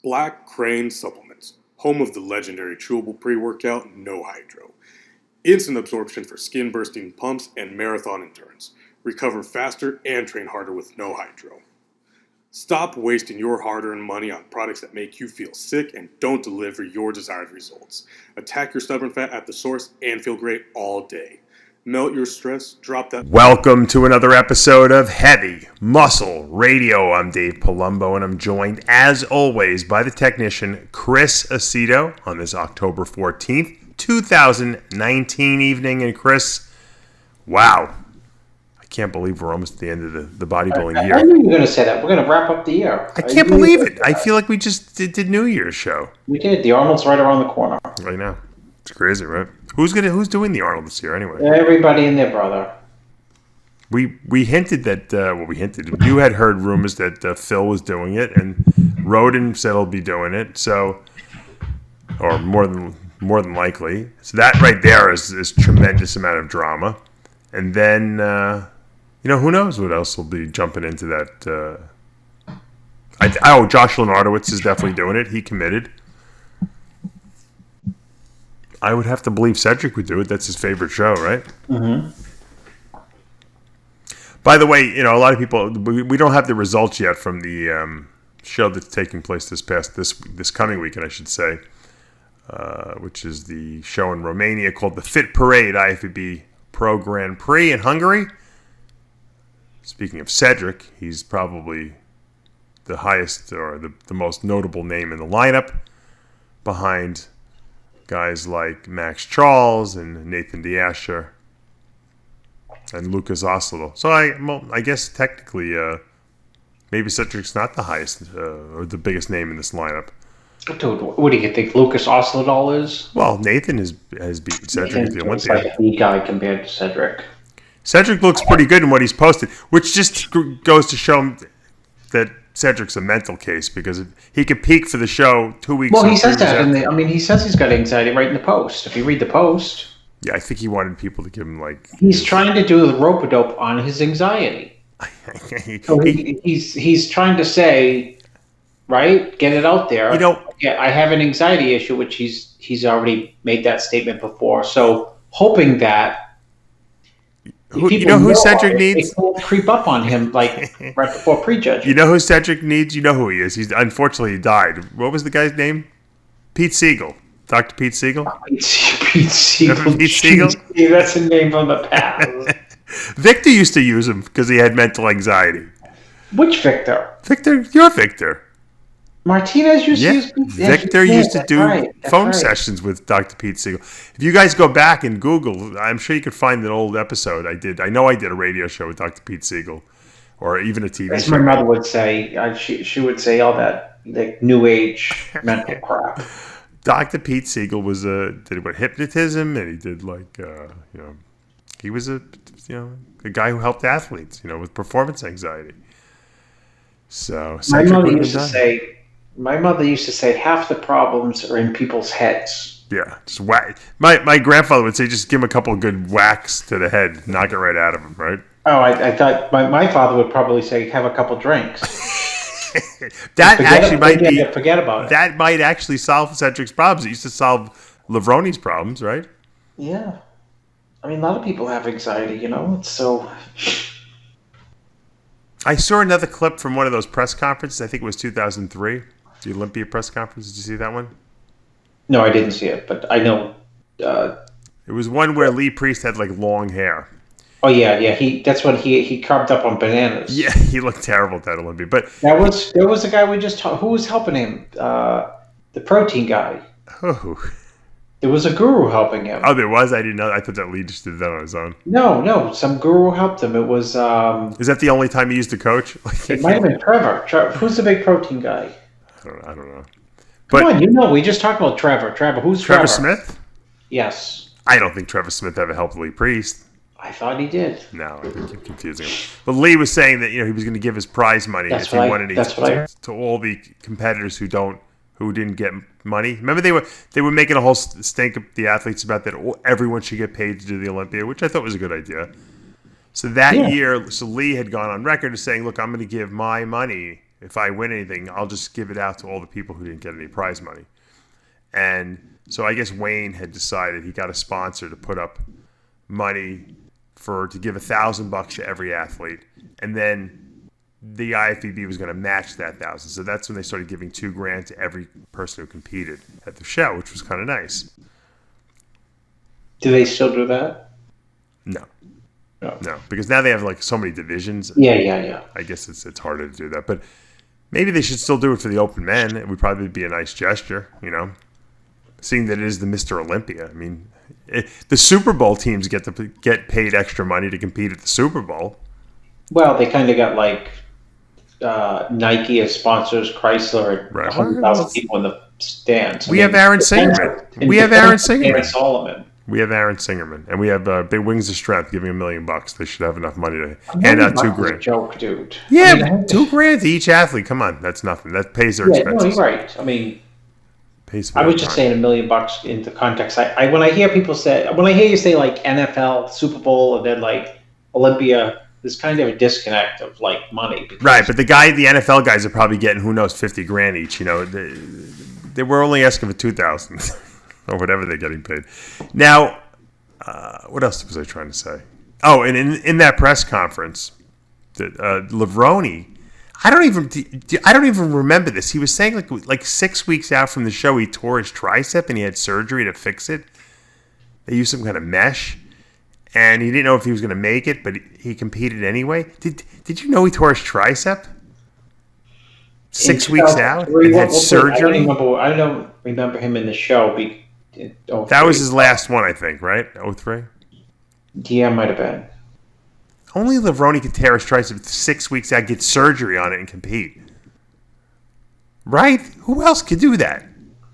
Black Crane Supplements, home of the legendary chewable pre-workout No Hydro. Instant absorption for skin-bursting pumps and marathon endurance. Recover faster and train harder with No Hydro. Stop wasting your hard-earned money on products that make you feel sick and don't deliver your desired results. Attack your stubborn fat at the source and feel great all day. Melt your stress, drop that... Welcome to another episode of Heavy Muscle Radio. I'm Dave Palumbo, and I'm joined, as always, by the technician Chris Aceto on this October 14th, 2019 evening. And Chris, wow, I can't believe we're almost at the end of the bodybuilding year. I knew you were going to say that. We're going to wrap up the year. I can't believe it. I feel like we just did New Year's show. We did. The Arnold's right around the corner. Right now. It's crazy, right? Who's doing the Arnold this year anyway? Everybody and their brother. We hinted that you had heard rumors that Phil was doing it, and Roden said he'll be doing it. So, or more than likely. So that right there is tremendous amount of drama. And then who knows what else will be jumping into that? Josh Lenardowitz is definitely doing it. He committed. I would have to believe Cedric would do it. That's his favorite show, right? Mm-hmm. By the way, a lot of people, we don't have the results yet from the show that's taking place this coming weekend, I should say, which is the show in Romania called the Fit Parade IFBB Pro Grand Prix in Hungary. Speaking of Cedric, he's probably the highest or the most notable name in the lineup behind guys like Max Charles and Nathan Diasher and Lucas Aceto. So I guess technically maybe Cedric's not the highest or the biggest name in this lineup. Dude, what do you think Lucas Aceto is? Well, Nathan has beaten Cedric at the Olympia. Like a big guy compared to Cedric. Cedric looks pretty good in what he's posted, which just goes to show him that Cedric's a mental case, because he could peak for the show 2 weeks. Well, he says that, he says he's got anxiety right in the post. If you read the post, yeah, I think he wanted people to give him he's trying to do the rope-a-dope on his anxiety. He's trying to say, right, get it out there. Yeah, I have an anxiety issue, which he's already made that statement before. So hoping that. Who Cedric needs? They won't creep up on him right before prejudging. You know who Cedric needs? You know who he is. He's unfortunately died. What was the guy's name? Pete Siegel. Dr. Pete Siegel? Pete Siegel. Remember Pete Siegel? That's a name from the past. Victor used to use him because he had mental anxiety. Which Victor? Victor, your Victor. Martinez used to use Victor used to do phone sessions with Dr. Pete Siegel. If you guys go back and Google, I'm sure you could find an old episode I did. I know I did a radio show with Dr. Pete Siegel, or even a TV show. As my mother would say. She would say all that new age mental crap. Dr. Pete Siegel did hypnotism, and he did he was a guy who helped athletes, with performance anxiety. So my mother used to say half the problems are in people's heads. Yeah, just whack. My grandfather would say just give him a couple of good whacks to the head, knock it right out of him, right? Oh, I thought my father would probably say have a couple drinks. Forget about it. That might actually solve Cedric's problems. It used to solve Lavroni's problems, right? Yeah. A lot of people have anxiety, it's so... I saw another clip from one of those press conferences. I think it was 2003. The Olympia press conference. Did you see that one? No, I didn't see it, but I know. It was one where Lee Priest had long hair. Oh yeah. That's when he carved up on bananas. Yeah, he looked terrible at that Olympia. But there was a guy we just talked. Who was helping him? The protein guy. Oh. There was a guru helping him. Oh, there was? I didn't know. I thought that Lee just did that on his own. No. Some guru helped him. It was... Is that the only time he used a coach? It might have been Trevor. Who's the big protein guy? I don't know. Come on, we just talked about Trevor. Who's Trevor? Trevor Smith? Yes. I don't think Trevor Smith ever helped Lee Priest. I thought he did. No, I think you're confusing him. But Lee was saying that he was going to give his prize money to all the competitors who didn't get money. Remember they were making a whole stink of the athletes about that everyone should get paid to do the Olympia, which I thought was a good idea. So that year, Lee had gone on record as saying, look, I'm going to give my money if I win anything, I'll just give it out to all the people who didn't get any prize money. And so I guess Wayne had decided he got a sponsor to put up money to give $1,000 to every athlete, and then the IFBB was going to match that $1,000. So that's when they started giving $2,000 to every person who competed at the show, which was kind of nice. Do they still do that? No, because now they have like so many divisions. Yeah. I guess it's harder to do that, but maybe they should still do it for the open men. It would probably be a nice gesture, seeing that it is the Mr. Olympia. I mean, the Super Bowl teams get paid extra money to compete at the Super Bowl. Well, they kind of got like Nike as sponsors, Chrysler, and 100,000 people in the stands. We have Aaron Singerman. We have Aaron Singerman. Solomon. We have Aaron Singerman, and we have Big Wings of Strength giving $1 million. They should have enough money to hand out $2,000. Joke, dude. Yeah, $2,000 to each athlete. Come on, that's nothing. That pays their expenses. No, you're right. I mean, pays for I was just saying $1 million into context. When I hear you say like NFL, Super Bowl, and then like Olympia, there's kind of a disconnect of like money. Right, but the NFL guys are probably getting $50,000 each. They were only asking for $2,000. Or whatever they're getting paid. Now, what else was I trying to say? Oh, and in that press conference, Levrone, I don't even remember this. He was saying like 6 weeks out from the show, he tore his tricep and he had surgery to fix it. They used some kind of mesh, and he didn't know if he was going to make it, but he competed anyway. Did you know he tore his tricep? 6 weeks out and had surgery. I don't remember him in the show. That was his last one, I think, right? 03? Yeah, might have been. Only Levrone could tear his tricep 6 weeks out, get surgery on it, and compete. Right? Who else could do that?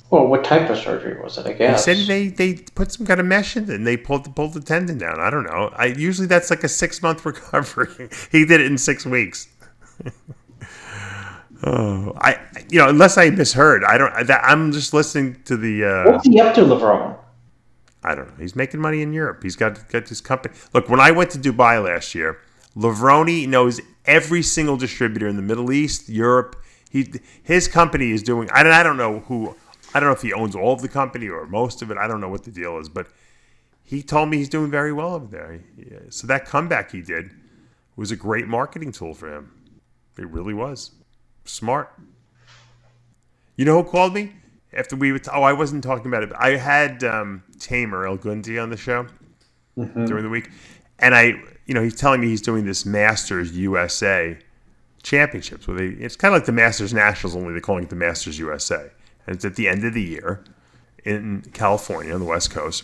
Well, what type of surgery was it, I guess? He said they put some kind of mesh in it, and they pulled the tendon down. I don't know. Usually that's like a 6-month recovery. He did it in 6 weeks. Oh, unless I misheard, I'm just listening to the. What's he up to, Levrone? I don't know. He's making money in Europe. He's got his company. Look, when I went to Dubai last year, Levrone knows every single distributor in the Middle East, Europe. His company is doing. I don't know if he owns all of the company or most of it. I don't know what the deal is, but he told me he's doing very well over there. So that comeback he did was a great marketing tool for him. It really was. Smart. You know who called me after we would? I wasn't talking about it. But I had Tamer El Gundi on the show during the week, and he's telling me he's doing this Masters USA Championships. It's kind of like the Masters Nationals, only they're calling it the Masters USA, and it's at the end of the year in California on the West Coast.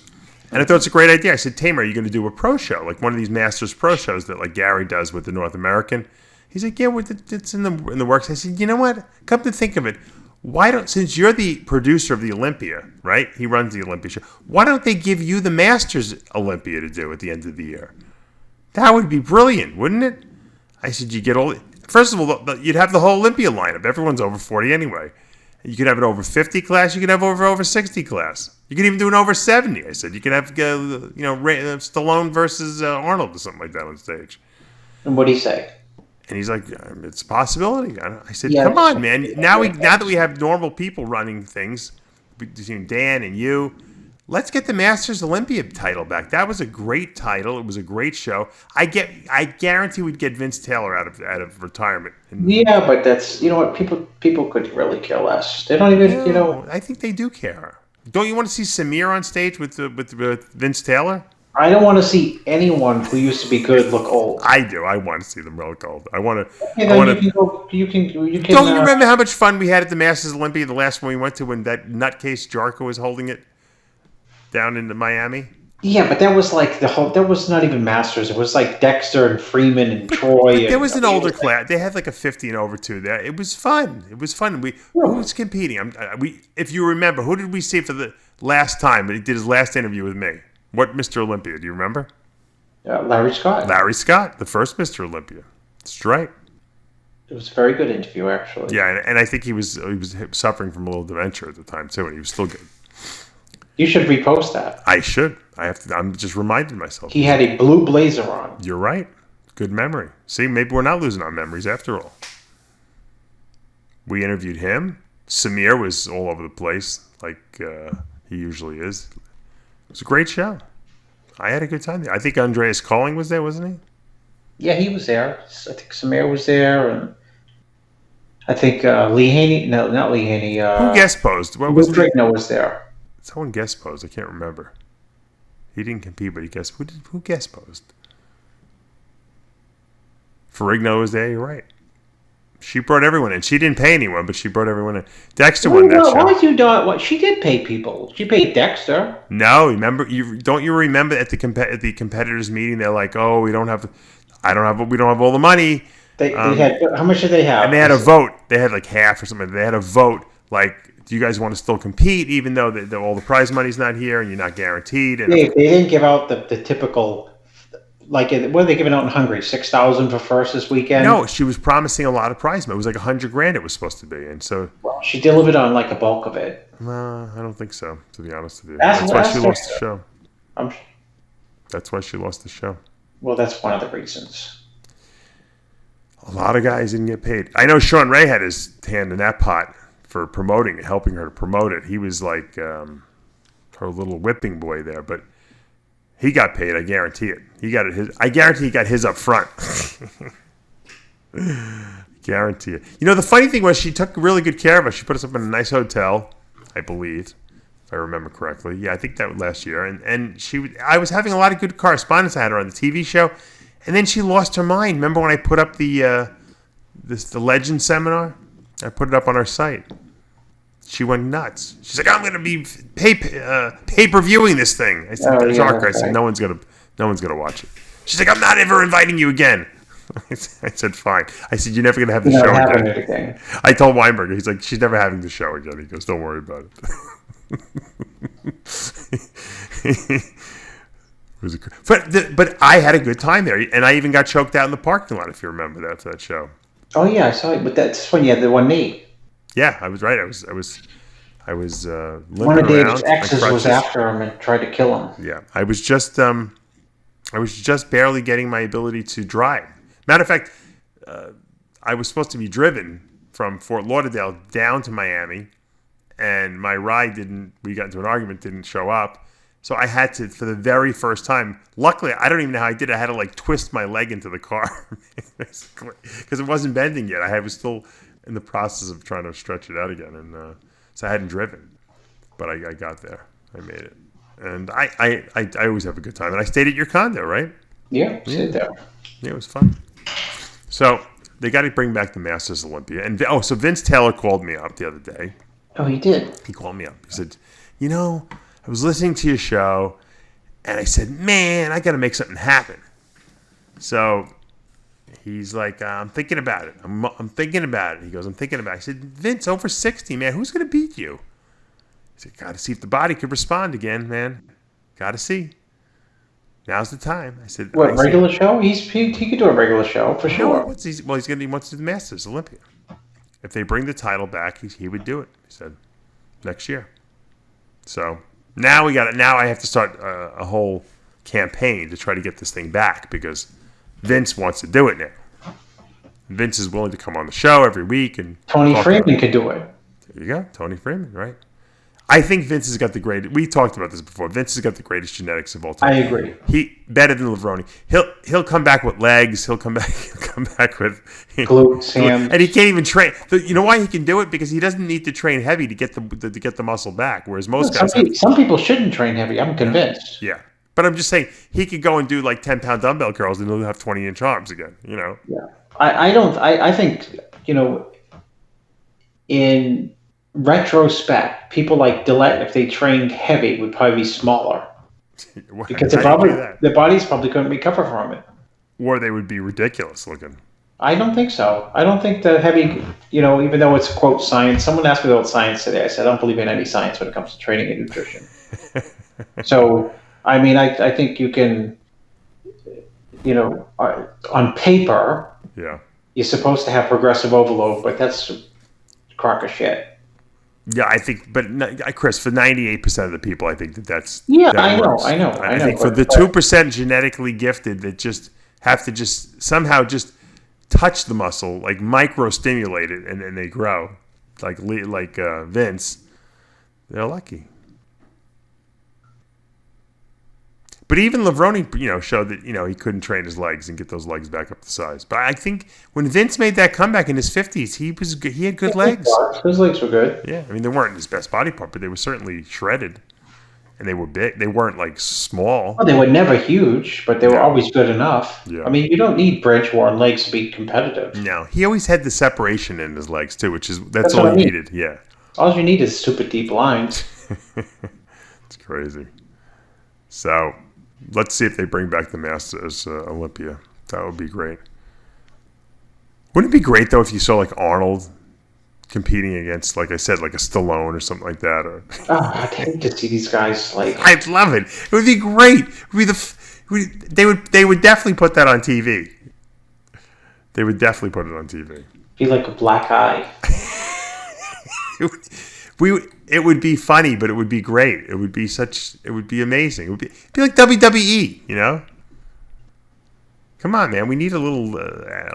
And I thought it's a great idea. I said, Tamer, are you going to do a pro show, like one of these Masters pro shows that like Gary does with the North American? He's like, yeah, it's in the works. I said, you know what? Come to think of it, since you're the producer of the Olympia, right? He runs the Olympia show. Why don't they give you the Masters Olympia to do at the end of the year? That would be brilliant, wouldn't it? I said, first of all, you'd have the whole Olympia lineup. Everyone's over 40 anyway. You could have an over 50 class. You could have over 60 class. You could even do an over 70. I said, you could have Stallone versus Arnold or something like that on stage. And what did he say? And he's like, it's a possibility. I said, come on, man. Now that we have normal people running things, between Dan and you, let's get the Masters Olympia title back. That was a great title. It was a great show. I guarantee we'd get Vince Taylor out of retirement. Yeah, but that's what people could really care less. They don't even I think they do care. Don't you want to see Samir on stage with Vince Taylor? I don't want to see anyone who used to be good look old. I do. I want to see them look old. I want to. You can. Don't you remember how much fun we had at the Masters Olympia the last one we went to when that nutcase Jarko was holding it down in Miami? Yeah, but that was like that was not even Masters. It was like Dexter and Freeman and Troy. But there was an older class. They had like a 50 and over 2 there. It was fun. Who was competing? If you remember, who did we see for the last time? But he did his last interview with me. What Mr. Olympia? Do you remember? Larry Scott. Larry Scott, the first Mr. Olympia. That's right. It was a very good interview, actually. Yeah, and I think he was suffering from a little dementia at the time too, and he was still good. You should repost that. I should. I have to. I'm just reminding myself. He had a blue blazer on. You're right. Good memory. See, maybe we're not losing our memories after all. We interviewed him. Samir was all over the place, like he usually is. It was a great show. I had a good time there. I think Andreas Calling was there, wasn't he? Yeah, he was there. I think Samir was there, and I think Lee Haney. No, not Lee Haney. Who guest posed? What Lou was Ferrigno was there. Someone guest posed. I can't remember. He didn't compete, but he guest. Who guest posed? Ferrigno was there. You're right. She brought everyone in. She didn't pay anyone, but she brought everyone in. Dexter won that show. Why did you not? What she did pay people. She paid Dexter. No, remember? Don't you remember at the competitors meeting? They're like, "Oh, we don't have all the money." They had, how much did they have? And they had a vote. They had like half or something. They had a vote like, "Do you guys want to still compete, even though all the prize money's not here and you're not guaranteed?" And they didn't give out the typical. Like, what are they giving out in Hungary? 6,000 for first this weekend? No, she was promising a lot of prize money. It was like $100,000 it was supposed to be, and so. Well, she delivered on like a bulk of it. No, I don't think so. To be honest with you, that's why she lost the show. That's why she lost the show. Well, that's one of the reasons. A lot of guys didn't get paid. I know Sean Ray had his hand in that pot for promoting it, helping her to promote it. He was like her little whipping boy there, but. He got paid, I guarantee it. I guarantee he got his up front. Guarantee it. You know, the funny thing was she took really good care of us. She put us up in a nice hotel, I believe, if I remember correctly. Yeah, I think that was last year. And I was having a lot of good correspondence. I had her on the TV show. And then she lost her mind. Remember when I put up the Legend seminar? I put it up on our site. She went nuts. She's like, "I'm going to be pay-per-viewing this thing." I said, I said, no one's gonna watch it. She's like, "I'm not ever inviting you again." I said, "Fine." I said, "You're never going to have the show again." I told Weinberger. He's like, "She's never having the show again." He goes, "Don't worry about it." But I had a good time there, and I even got choked out in the parking lot. If you remember that show. Oh yeah, I saw it. But that's when you had the one knee. Yeah, I was right. I was limping one of David's around. exes was after him and tried to kill him. Yeah, I was just barely getting my ability to drive. Matter of fact, I was supposed to be driven from Fort Lauderdale down to Miami, and my ride we got into an argument, didn't show up. So I had to, for the very first time, luckily, I don't even know how I did it. I had to like twist my leg into the car, basically, because it wasn't bending yet. I was still in the process of trying to stretch it out again, and so I hadn't driven, but I got there. I made it, and I always have a good time. And I stayed at your condo, right? Yeah, stayed there. Yeah, it was fun. So they got to bring back the Masters Olympia, and so Vince Taylor called me up the other day. Oh, he did. He called me up. He said, "You know, I was listening to your show, and I said, man, I got to make something happen." So. He's like, "I'm thinking about it. I'm thinking about it." He goes, "I'm thinking about it." I said, "Vince, over 60, man. Who's going to beat you?" He said, "Got to see if the body could respond again, man. Got to see. Now's the time." I said, "What, regular show? He could do a regular show for sure." He wants to do the Masters Olympia. If they bring the title back, he would do it. He said, next year. So now Now I have to start a whole campaign to try to get this thing back because Vince wants to do it now. Vince is willing to come on the show every week. And Tony Freeman could do it. There you go. Tony Freeman, right? I think Vince has got the greatest. We talked about this before. Vince has got the greatest genetics of all time. I agree. He better than Levroni. He'll come back with legs. He'll come back with glutes, hams. And he can't even train. You know why he can do it? Because he doesn't need to train heavy to get the muscle back. Whereas most guys, some people shouldn't train heavy. I'm convinced. Yeah. But I'm just saying, he could go and do like 10-pound dumbbell curls and he'll have 20-inch arms again, you know? Yeah. I think, in retrospect, people like Dillette, if they trained heavy, would probably be smaller. Because their bodies probably couldn't recover from it. Or they would be ridiculous looking. I don't think so. I don't think the heavy, even though it's, quote, science. Someone asked me about science today. I said, I don't believe in any science when it comes to training and nutrition. So... I mean, I think you can, on paper, yeah, you're supposed to have progressive overload, but that's a crock of shit. Yeah, I think, but Chris, for 98% of the people, I think that's I know. I think for the 2% genetically gifted that just have to somehow touch the muscle, like micro stimulate it, and they grow, like Vince, they're lucky. But even Levrone, showed that he couldn't train his legs and get those legs back up to size. But I think when Vince made that comeback in his 50s, he had good legs. His legs were good. Yeah, I mean they weren't his best body part, but they were certainly shredded, and they were big. They weren't like small. Well, they were never huge, but they were always good enough. Yeah. I mean, you don't need bridge-worn legs to be competitive. No, he always had the separation in his legs too, that's all he needed. Yeah. All you need is super deep lines. It's crazy. So. Let's see if they bring back the Masters Olympia. That would be great. Wouldn't it be great, though, if you saw, like, Arnold competing against, like I said, like a Stallone or something like that? Or I'd hate to see these guys, like... I'd love it. It would be great. It would be they would definitely put that on TV. They would definitely put it on TV. Be like a black eye. It would be funny, but it would be great. It would be amazing. It would be like WWE, Come on, man. We need a little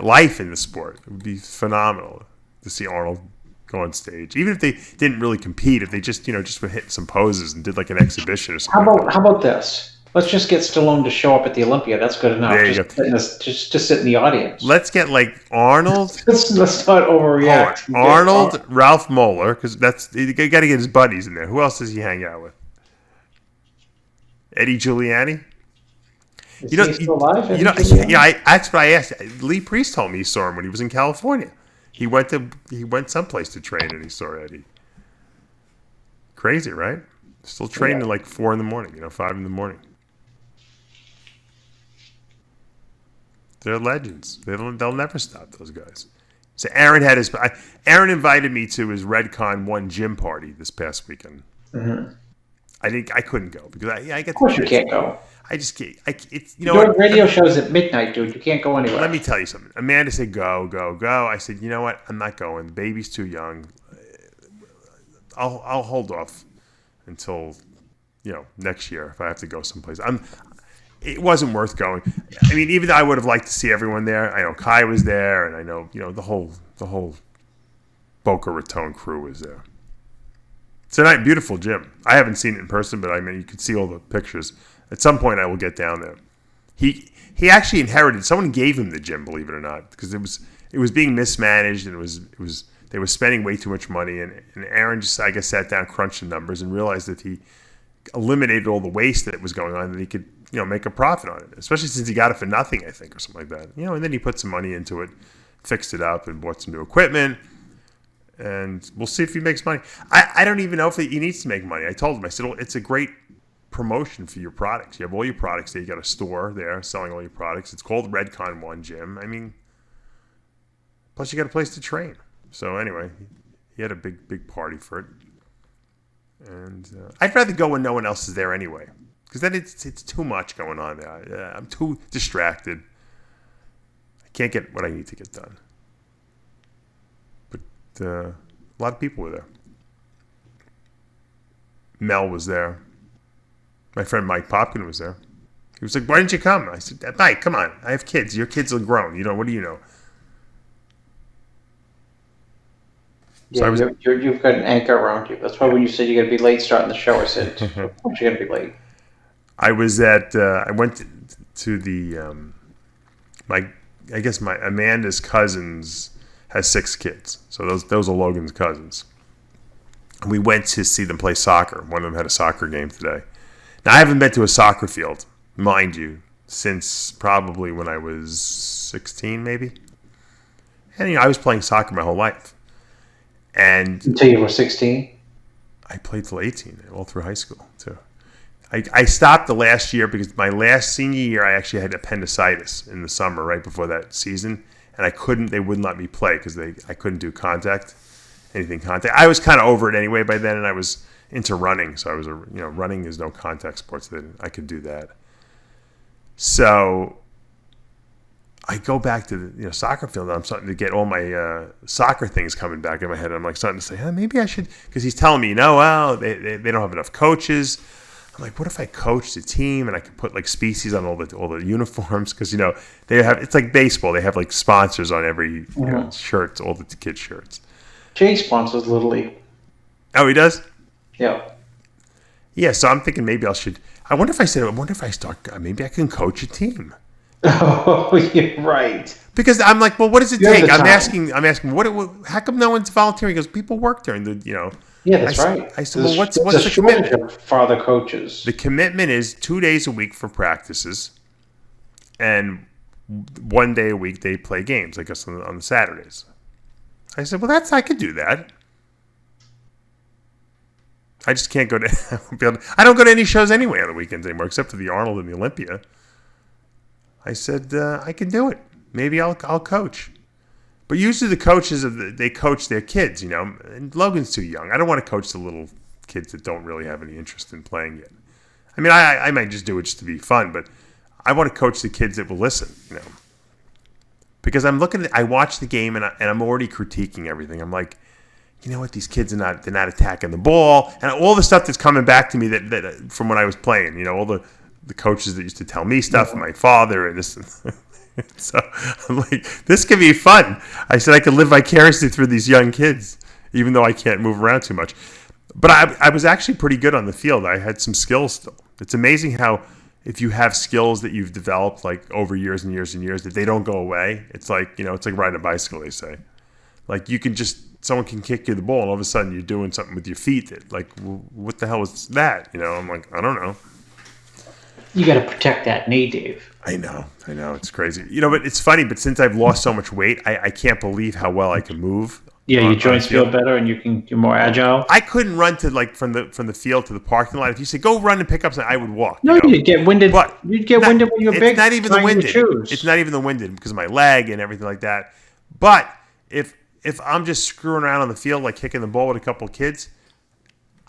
life in the sport. It would be phenomenal to see Arnold go on stage. Even if they didn't really compete, if they just were hitting some poses and did like an exhibition or something. How about this? Let's just get Stallone to show up at the Olympia. That's good enough. There you go. Just sit in the audience. Let's get like Arnold. Let's not overreact. Arnold, Ralph Moeller, because you got to get his buddies in there. Who else does he hang out with? Eddie Giuliani. Is he still alive? That's what I asked. Lee Priest told me he saw him when he was in California. He went someplace to train and he saw Eddie. Crazy, right? Still training at like 4 a.m, 5 a.m. They're legends. They'll never stop, those guys. So Aaron invited me to his Redcon 1 gym party this past weekend. Mm-hmm. I couldn't go because I get. Of course you can't go. I just can't. It's Doing radio shows at midnight, dude. You can't go anywhere. Let me tell you something. Amanda said, "Go, go, go." I said, "You know what? I'm not going. The baby's too young. I'll hold off until next year if I have to go someplace." It wasn't worth going. I mean, even though I would have liked to see everyone there. I know Kai was there, and I know the whole Boca Raton crew was there. It's a nice, beautiful gym. I haven't seen it in person, but I mean, you can see all the pictures. At some point, I will get down there. He actually inherited. Someone gave him the gym, believe it or not, because it was being mismanaged, and they were spending way too much money. And Aaron just, I guess, sat down, crunched the numbers, and realized that he eliminated all the waste that was going on, that he could make a profit on it, especially since he got it for nothing, I think, or something like that. And then he put some money into it, fixed it up, and bought some new equipment. And we'll see if he makes money. I don't even know if he needs to make money. I told him, I said, well, it's a great promotion for your products. You have all your products there. You got a store there selling all your products. It's called Redcon 1 Gym. I mean, plus you got a place to train. So anyway, he had a big party for it. And I'd rather go when no one else is there anyway. Because then it's too much going on there. I'm too distracted. I can't get what I need to get done. But a lot of people were there. Mel was there. My friend Mike Popkin was there. He was like, "Why didn't you come?" I said, "Mike, come on. I have kids. Your kids are grown. What do you know?" Yeah, so you've got an anchor around you. That's why when you said you're going to be late starting the show, I said, "Of course you're going to be late." I was at. I went to the. I guess my Amanda's cousins has 6 kids, so those are Logan's cousins. And we went to see them play soccer. One of them had a soccer game today. Now I haven't been to a soccer field, mind you, since probably when I was 16, maybe. And I was playing soccer my whole life. And until you were 16? I played till 18, all through high school too. I stopped the last year because my last senior year I actually had appendicitis in the summer right before that season, and they wouldn't let me play because I couldn't do anything contact. I was kind of over it anyway by then, and I was into running, so I was running is no contact sport, so I could do that. So I go back to the soccer field, and I'm starting to get all my soccer things coming back in my head. I'm like starting to say, maybe I should, because he's telling me, they don't have enough coaches. I'm like, what if I coach the team and I could put like species on all the uniforms? Because, they have, it's like baseball. They have like sponsors on every shirts, all the kids' shirts. Jay sponsors Little League. Oh, he does? Yeah. Yeah, so I'm thinking maybe I wonder if I start, maybe I can coach a team. Oh, you're right. Because I'm like, well, what does it You have take? the I'm asking, what, how come no one's volunteering? Because people work during the, Yeah, that's right. I said, well, what's There's the a shortage commitment? of father coaches. The commitment is 2 days a week for practices, and 1 day a week they play games, I guess, on the Saturdays. I said, well, I could do that. I just can't go to. I don't go to any shows anyway on the weekends anymore, except for the Arnold and the Olympia. I said I can do it. Maybe I'll coach. But usually the coaches they coach their kids, And Logan's too young. I don't want to coach the little kids that don't really have any interest in playing yet. I mean, I might just do it just to be fun, but I want to coach the kids that will listen, Because I watch the game and I'm already critiquing everything. I'm like, you know what? These kids they're not attacking the ball, and all the stuff that's coming back to me that from when I was playing. All the coaches that used to tell me stuff, and my father, and this. So I'm like, this could be fun. I said I could live vicariously through these young kids, even though I can't move around too much. But I was actually pretty good on the field. I had some skills still. It's amazing how if you have skills that you've developed like over years and years and years that they don't go away. It's like it's like riding a bicycle. They say, like someone can kick you the ball and all of a sudden you're doing something with your feet that like, what the hell is that? I'm like, I don't know. You got to protect that knee, Dave. I know. It's crazy. But it's funny. But since I've lost so much weight, I can't believe how well I can move. Yeah, your joints feel better and you're more agile. I couldn't run to like from the field to the parking lot. If you said go run and pick up something, I would walk. No, you'd get winded. But you'd get winded when you're big. It's not even the winded. It's not even the winded because of my leg and everything like that. But if I'm just screwing around on the field like kicking the ball with a couple of kids,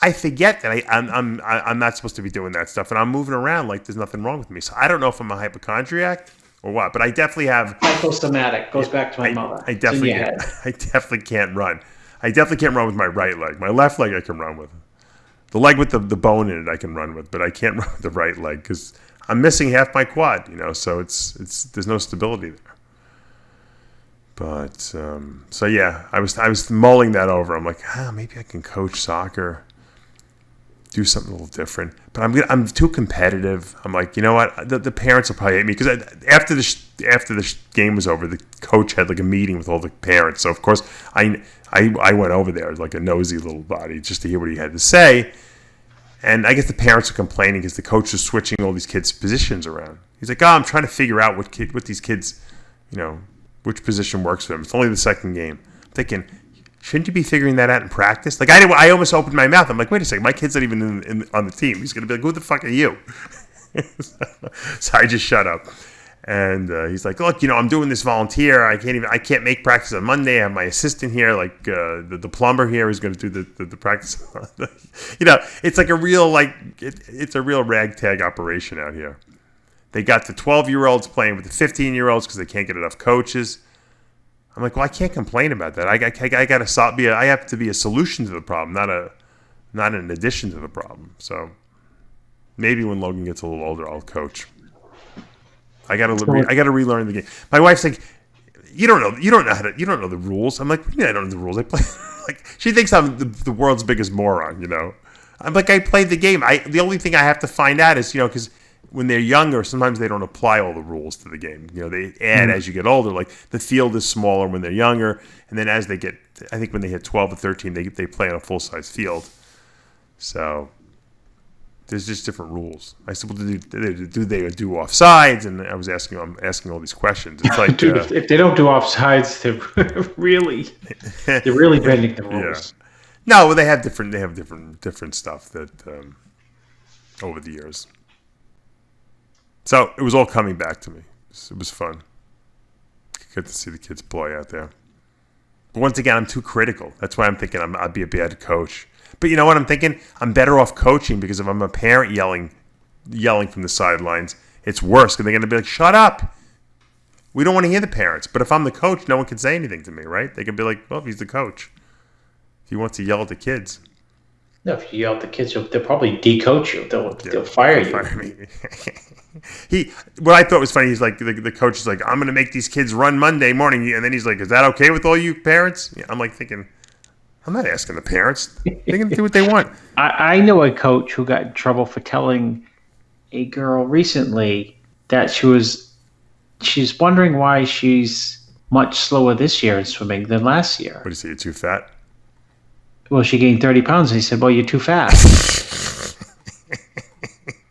I forget that I'm not supposed to be doing that stuff, and I'm moving around like there's nothing wrong with me. So I don't know if I'm a hypochondriac or what, but I definitely have hypostomatic. Goes back to my mother. I definitely can't run. I definitely can't run with my right leg. My left leg I can run with. The leg with the bone in it I can run with, but I can't run with the right leg because I'm missing half my quad. So it's there's no stability there. But so yeah, I was mulling that over. I'm like, maybe I can coach soccer. Do something a little different, but I'm too competitive. I'm like, you know what? The parents will probably hate me because after the game was over, the coach had like a meeting with all the parents. So of course I went over there as like a nosy little body just to hear what he had to say. And I guess the parents are complaining because the coach was switching all these kids' positions around. He's like, I'm trying to figure out what these kids, which position works for them. It's only the second game. I'm thinking, shouldn't you be figuring that out in practice? Like I almost opened my mouth. I'm like, wait a second, my kid's not even on the team. He's gonna be like, who the fuck are you? So I just shut up. And he's like, look, I'm doing this volunteer. I can't make practice on Monday. I have my assistant here, like the plumber here is going to do the practice. It's like a real it's a real ragtag operation out here. They got the 12-year-olds playing with the 15-year-olds because they can't get enough coaches. I'm like, well, I can't complain about that. I have to be a solution to the problem, not an addition to the problem. So maybe when Logan gets a little older, I'll coach. I got to relearn the game. My wife's like, you don't know the rules. I'm like, what do you mean I don't know the rules? I play like she thinks I'm the world's biggest moron. I'm like, I played the game. The only thing I have to find out is because when they're younger, sometimes they don't apply all the rules to the game. They add as you get older. Like the field is smaller when they're younger, and then as they get, I think when they hit 12 or 13, they play on a full size field. So there's just different rules. I said, well, do they do offsides? And I was asking all these questions. It's like, dude, if they don't do offsides, they're really bending the rules. Yeah. No, they have different stuff that over the years. So it was all coming back to me. It was fun. Good to see the kids play out there. But once again, I'm too critical. That's why I'm thinking I'd be a bad coach. But you know what I'm thinking? I'm better off coaching because if I'm a parent yelling from the sidelines, it's worse because they're going to be like, shut up. We don't want to hear the parents. But if I'm the coach, no one can say anything to me, right? They can be like, well, he's the coach. If he wants to yell at the kids. No, if you yell at the kids, they'll probably decoach you. They'll fire you. Fire me. What I thought was funny, he's like, the coach is like, I'm going to make these kids run Monday morning. And then he's like, is that okay with all you parents? I'm like thinking, I'm not asking the parents. They can do what they want. I know a coach who got in trouble for telling a girl recently that she's wondering why she's much slower this year in swimming than last year. What do you say, you're too fat? Well, she gained 30 pounds, and he said, well, you're too fat.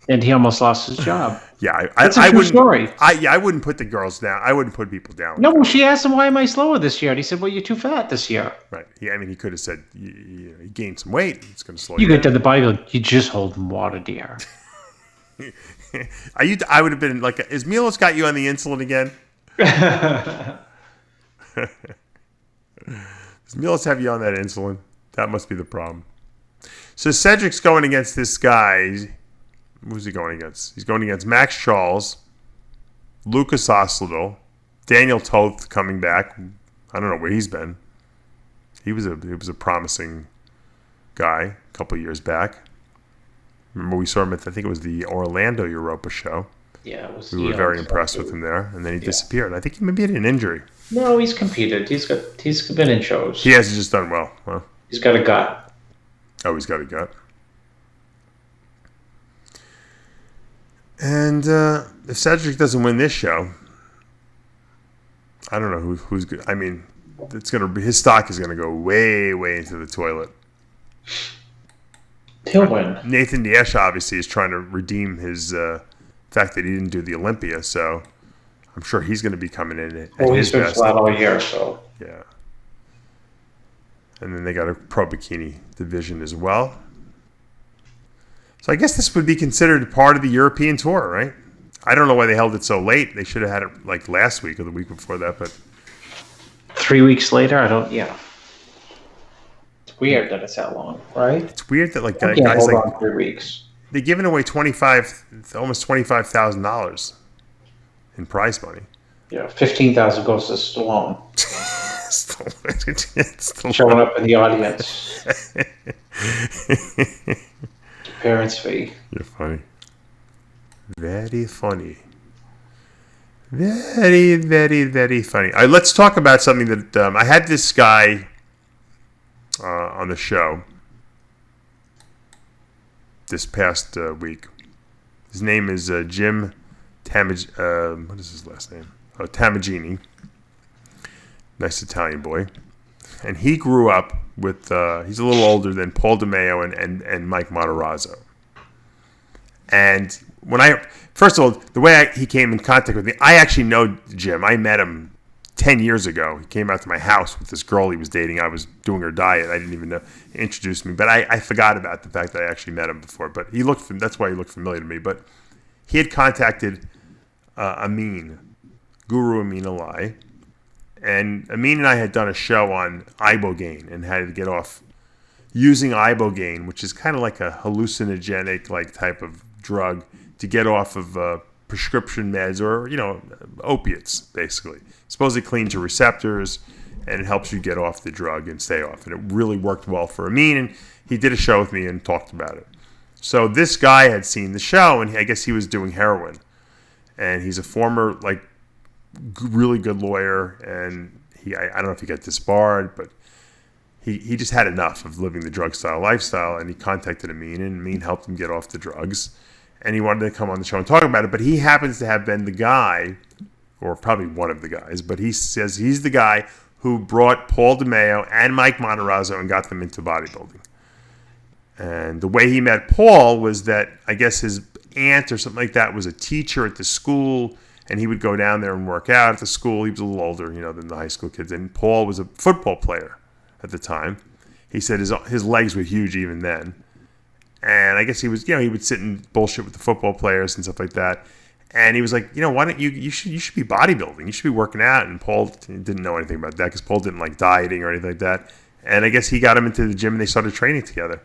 And he almost lost his job. Yeah, That's a I true wouldn't. story. I wouldn't put the girls down. I wouldn't put people down. No, well, she asked him, why am I slower this year? And he said, well, you're too fat this year. Right. Yeah, I mean, he could have said, you gained some weight. It's going to slow You you get to the bodybuilding, you just hold water, dear. I would have been like, is Milos got you on the insulin again? Does Milos have you on that insulin? That must be the problem. So Cedric's going against this guy. Who's he going against? He's going against Max Charles, Lucas Osladel, Daniel Toth coming back. I don't know where he's been. He was a promising guy a couple of years back. Remember we saw him at, I think it was the Orlando Europa show. Yeah, it was. We were very impressed with him there, and then he disappeared. I think he maybe had an injury. No, he's competed. He's been in shows. He hasn't just done well. Huh? He's got a gut. Oh, he's got a gut. And if Cedric doesn't win this show, I don't know who's good. I mean, his stock is gonna go way, way into the toilet. He'll win. Nathan Diesch obviously is trying to redeem his fact that he didn't do the Olympia, so I'm sure he's going to be coming in at he's his been best. flat all year, so Yeah. And then they got a pro bikini division as well. So I guess this would be considered part of the European tour, right? I don't know why they held it so late. They should have had it like last week or the week before that, but 3 weeks later, it's weird that it's that long, right? it's weird that like I guys can't hold like on 3 weeks. they're giving away almost $25,000 in prize money. Yeah, 15,000 goes to Stallone. Stallone. Showing up in the audience. Parents' fee. You're funny. Very funny. Very, very, very funny. All right, let's talk about something that I had this guy on the show this past week. His name is Jim what is his last name? Tamagini. Nice Italian boy. And he grew up with, he's a little older than Paul DeMayo and Mike Matarazzo. And first of all, the way he came in contact with me, I actually know Jim. I met him 10 years ago. He came out to my house with this girl he was dating. I was doing her diet. I didn't even know. He introduced me. But I forgot about the fact that I actually met him before. But that's why he looked familiar to me. But he had contacted Guru Amin Alai. And Amin and I had done a show on ibogaine and had to get off using ibogaine, which is kind of like a hallucinogenic like type of drug, to get off of prescription meds or opiates basically. Supposedly cleans your receptors and it helps you get off the drug and stay off. And it really worked well for Amin, and he did a show with me and talked about it. So this guy had seen the show, and I guess he was doing heroin, and he's a former like really good lawyer, and I don't know if he got disbarred, but he just had enough of living the drug style lifestyle, and he contacted Amin, and Amin helped him get off the drugs, and he wanted to come on the show and talk about it. But he happens to have been the guy, or probably one of the guys, but he says he's the guy who brought Paul DeMayo and Mike Matarazzo and got them into bodybuilding. And the way he met Paul was that I guess his aunt or something like that was a teacher at the school, and he would go down there and work out at the school. He was a little older, than the high school kids. And Paul was a football player at the time. He said his legs were huge even then. And I guess he was, he would sit and bullshit with the football players and stuff like that. And he was like, why don't you should be bodybuilding. You should be working out. And Paul didn't know anything about that because Paul didn't like dieting or anything like that. And I guess he got him into the gym and they started training together.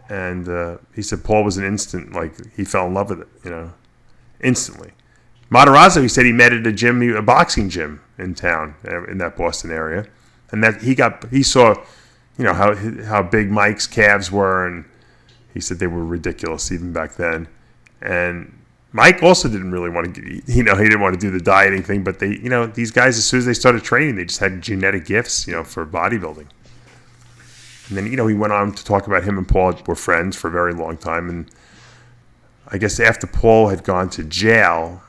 And he said Paul was an instant, like he fell in love with it, instantly. Matarazzo, he said he met at a boxing gym in town, in that Boston area. And that he saw, how big Mike's calves were, and He said they were ridiculous even back then. And Mike also didn't really want to, he didn't want to do the dieting thing, but they, these guys, as soon as they started training, they just had genetic gifts, for bodybuilding. And then, he went on to talk about him and Paul were friends for a very long time. And I guess after Paul had gone to jail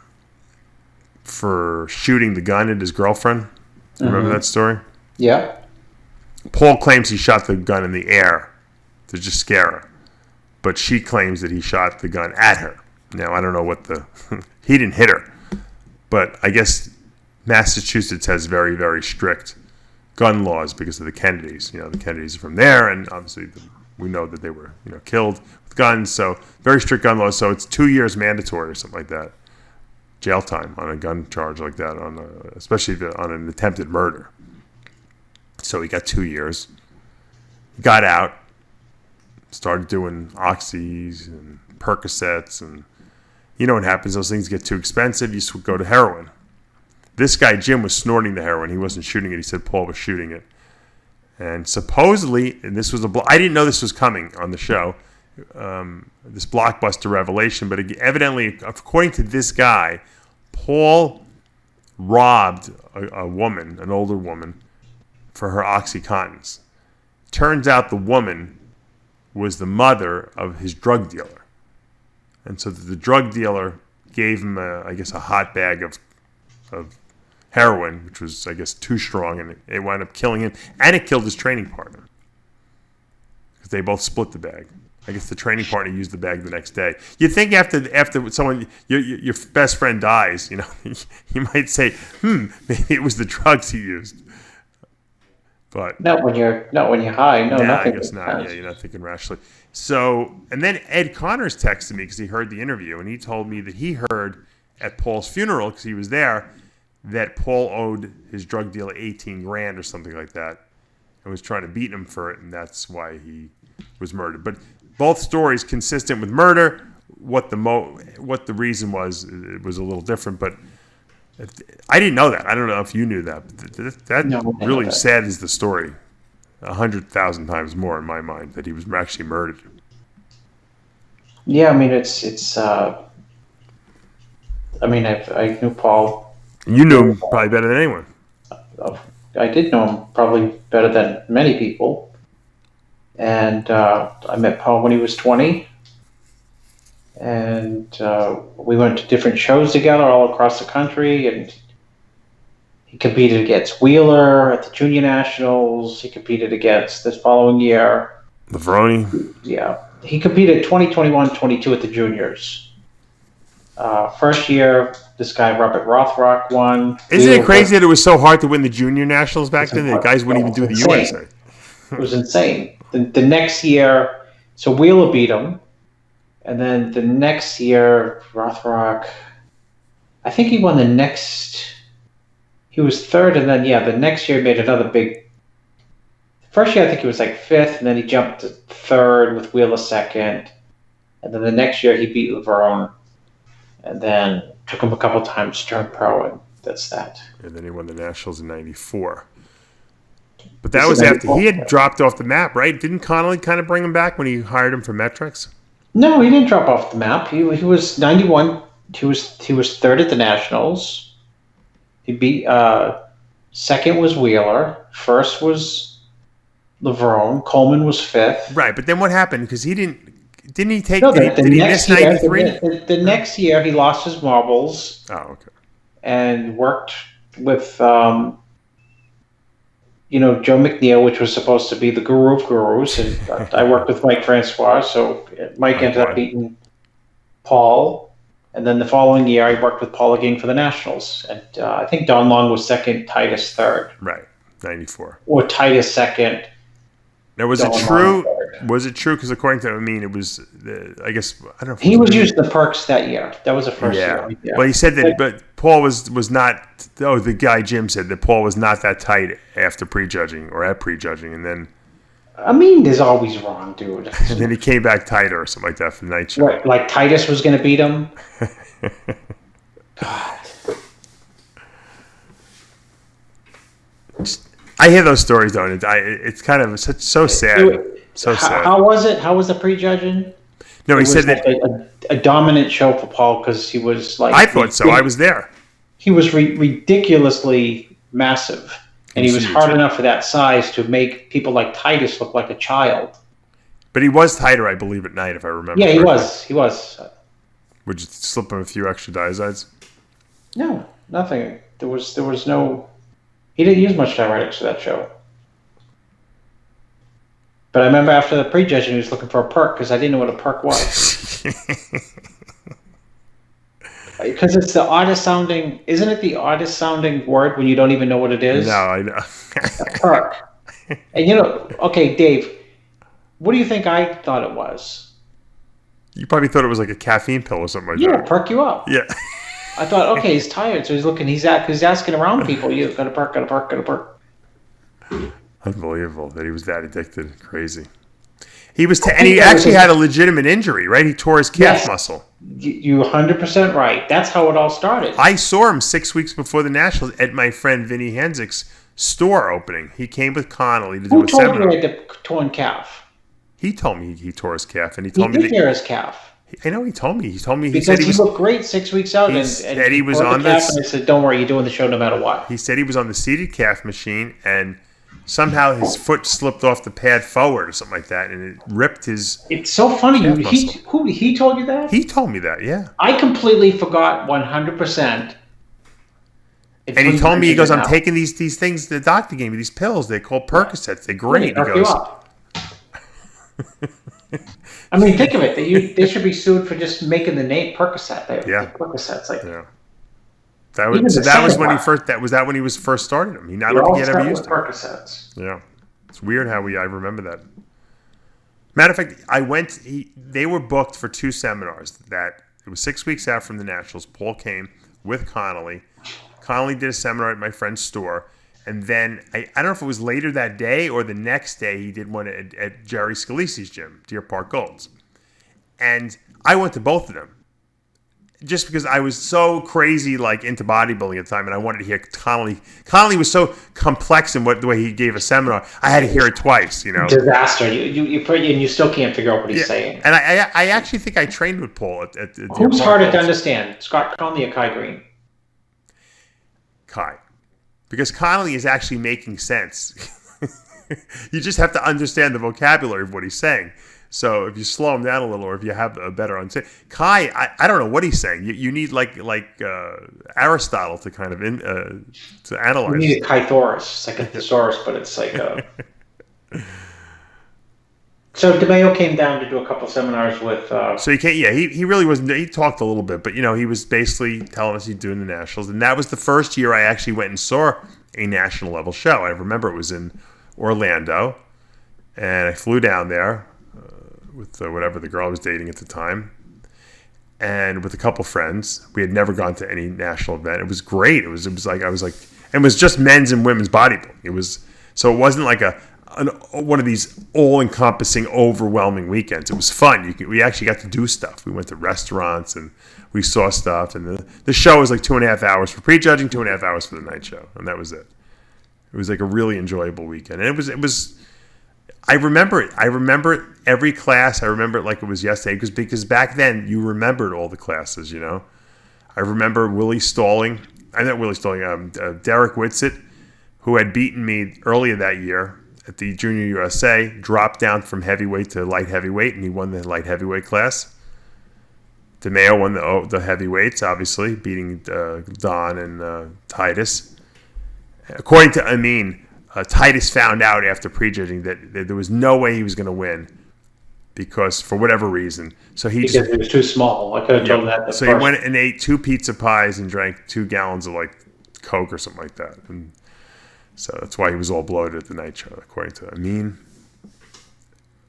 for shooting the gun at his girlfriend, remember that story? Yeah. Paul claims he shot the gun in the air to just scare her. But she claims that he shot the gun at her. Now, I don't know what he didn't hit her. But I guess Massachusetts has very, very strict gun laws because of the Kennedys. The Kennedys are from there, and obviously we know that they were, killed with guns. So very strict gun laws. So it's 2 years mandatory or something like that. Jail time on a gun charge like that, especially on an attempted murder. So he got 2 years. Got out. Started doing oxys and Percocets, and you know what happens. Those things get too expensive. You go to heroin. This guy, Jim, was snorting the heroin. He wasn't shooting it. He said Paul was shooting it. And supposedly, and this was I didn't know this was coming on the show, this blockbuster revelation, but evidently, according to this guy, Paul robbed a woman, an older woman, for her OxyContins. Turns out the woman was the mother of his drug dealer. And so the drug dealer gave him, a hot bag of heroin, which was, too strong, and it wound up killing him. And it killed his training partner. Because they both split the bag. I guess the training partner used the bag the next day. You'd think after someone, your best friend dies, you might say, maybe it was the drugs he used. But not when you're high. No, I guess not. Yeah, you're not thinking rationally. So, and then Ed Connors texted me because he heard the interview, and he told me that he heard at Paul's funeral, because he was there, that Paul owed his drug dealer $18,000 or something like that, and was trying to beat him for it, and that's why he was murdered. But both stories consistent with murder. What the reason was, it was a little different, but I didn't know that. I don't know if you knew that. But that really saddens the story 100,000 times more in my mind, that he was actually murdered. Yeah, I mean it's. I knew Paul. You knew him probably better than anyone. I did know him probably better than many people, and I met Paul when he was 20. And we went to different shows together all across the country, and he competed against Wheeler at the Junior Nationals. He competed against this following year Lavroni. Yeah, he competed 2021, 22 at the juniors. First year, this guy Robert Rothrock won. Isn't it crazy that it was so hard to win the Junior Nationals back then? The guys wouldn't even do the USA. It was insane. The next year, so Wheeler beat him. And then the next year, Rothrock, I think he won the next, he was third, and then, the next year he made another big, first year I think he was like fifth, and then he jumped to third with Wheeler second, and then the next year he beat Lavrone, and then took him a couple times to turn pro, and that's that. And then he won the Nationals in 94. But that was after he had dropped off the map, right? Didn't Connolly kind of bring him back when he hired him for Metrics? No, he didn't drop off the map. He was 91. He was third at the Nationals. He beat second was Wheeler. First was Lavrone. Coleman was fifth. Right, but then what happened? Because he didn't he take? No, did he miss 93? The next year he lost his marbles. Oh, okay. And worked with Joe McNeil, which was supposed to be the guru of gurus, and I worked with Mike Francois, so Mike ended up beating Paul, and then the following year I worked with Paul again for the Nationals, and I think Don Long was second, Titus third. Right, 94. Or Titus second. Now, was it true? Was it true? Because according to it was, I guess, I don't know. If he was using the perks that year. That was the first year. Yeah. Well, he said that, but Paul was not. Oh, the guy Jim said that Paul was not that tight after prejudging or at prejudging, and then. I mean, there's always wrong, dude. And then he came back tighter or something like that for the night show. Right, like Titus was going to beat him. God. I hear those stories, though, and it's kind of so sad. So sad. How was it? How was the prejudging? No, he said like that a dominant show for Paul because he was like. I thought so. I was there. He was ridiculously massive, and he was huge. hard enough for that size to make people like 80'S look like a child. But he was tighter, I believe, at night, if I remember. Yeah, correctly. he was. Would you slip him a few extra diazides? No, nothing. There was no. He didn't use much diuretics for that show. But I remember after the prejudging, he was looking for a perk because I didn't know what a perk was. Because it's the oddest sounding, isn't it the oddest sounding word when you don't even know what it is? No, I know. A perk. And okay, Dave, what do you think I thought it was? You probably thought it was like a caffeine pill or something like that. Yeah, perk you up. Yeah. I thought, okay, he's tired, so he's asking around people, you got a perk, got a perk, got a perk. Unbelievable that he was that addicted. Crazy. He was, and he actually had a legitimate injury, right? He tore his calf muscle. You're 100% right. That's how it all started. I saw him 6 weeks before the Nationals at my friend Vinny Hensick's store opening. He came with Connolly to do a seminar. Who told you he had the torn calf? He told me he tore his calf, and he told me me he did tear his calf. I know he told me. He told me because he looked great 6 weeks out, and he was on this. And I said, "Don't worry, you're doing the show no matter what." He said he was on the seated calf machine, and somehow his foot slipped off the pad forward or something like that, and it ripped his. It's so funny. He told you that? He told me that. Yeah. I completely forgot 100%. And he told me, he goes, "I'm taking these things the doctor gave me, these pills. They call Percocets. They're great." He goes. I mean, think of it. They should be sued for just making the name Percocet. Percocets, like. Yeah. That was when he first. That when he was first started them. I don't think he had ever used them. Percocets. Yeah, it's weird how I remember that. Matter of fact, they were booked for 2 seminars. That it was 6 weeks out from the Nationals. Paul came with Connolly. Connolly did a seminar at my friend's store. And then, I don't know if it was later that day or the next day, he did one at Jerry Scalisi's gym, Deer Park Golds. And I went to both of them. Just because I was so crazy into bodybuilding at the time, and I wanted to hear Connolly. Connolly was so complex in the way he gave a seminar. I had to hear it twice, Disaster. You still can't figure out what he's saying. And I actually think I trained with Paul at Deer Park Who's harder Golds. to understand, Scott Connolly or Kai Green? Kai. Because Connolly is actually making sense. You just have to understand the vocabulary of what he's saying. So if you slow him down a little, or if you have a better understanding, Kai, I don't know what he's saying. You need like Aristotle to kind of to analyze. You need a Kythosaurus. It's like a thesaurus, but it's like a. So DeMaio came down to do a couple seminars with. So he can't. Yeah, he really wasn't. He talked a little bit, but he was basically telling us he's doing the Nationals, and that was the first year I actually went and saw a national level show. I remember it was in Orlando, and I flew down there with whatever the girl I was dating at the time, and with a couple friends. We had never gone to any national event. It was great. It was like I was like, and it was just men's and women's bodybuilding. It wasn't like one of these all-encompassing, overwhelming weekends. It was fun. We actually got to do stuff. We went to restaurants and we saw stuff. And the show was like 2.5 hours for prejudging, 2.5 hours for the night show, and that was it. It was like a really enjoyable weekend, and it was. I remember it. I remember every class. I remember it like it was yesterday because back then you remembered all the classes. I remember Willie Stalling. Derek Whitsitt, who had beaten me earlier that year at the Junior USA, dropped down from heavyweight to light heavyweight, and he won the light heavyweight class. DeMaio won the heavyweights, obviously, beating Don and 80'S. According to Amin, 80'S found out after prejudging that there was no way he was going to win because for whatever reason. So because he was too small. I could have told him that. So he went and ate 2 pizza pies and drank 2 gallons of Coke or something like that. And so that's why he was all bloated at the night show, according to Amin.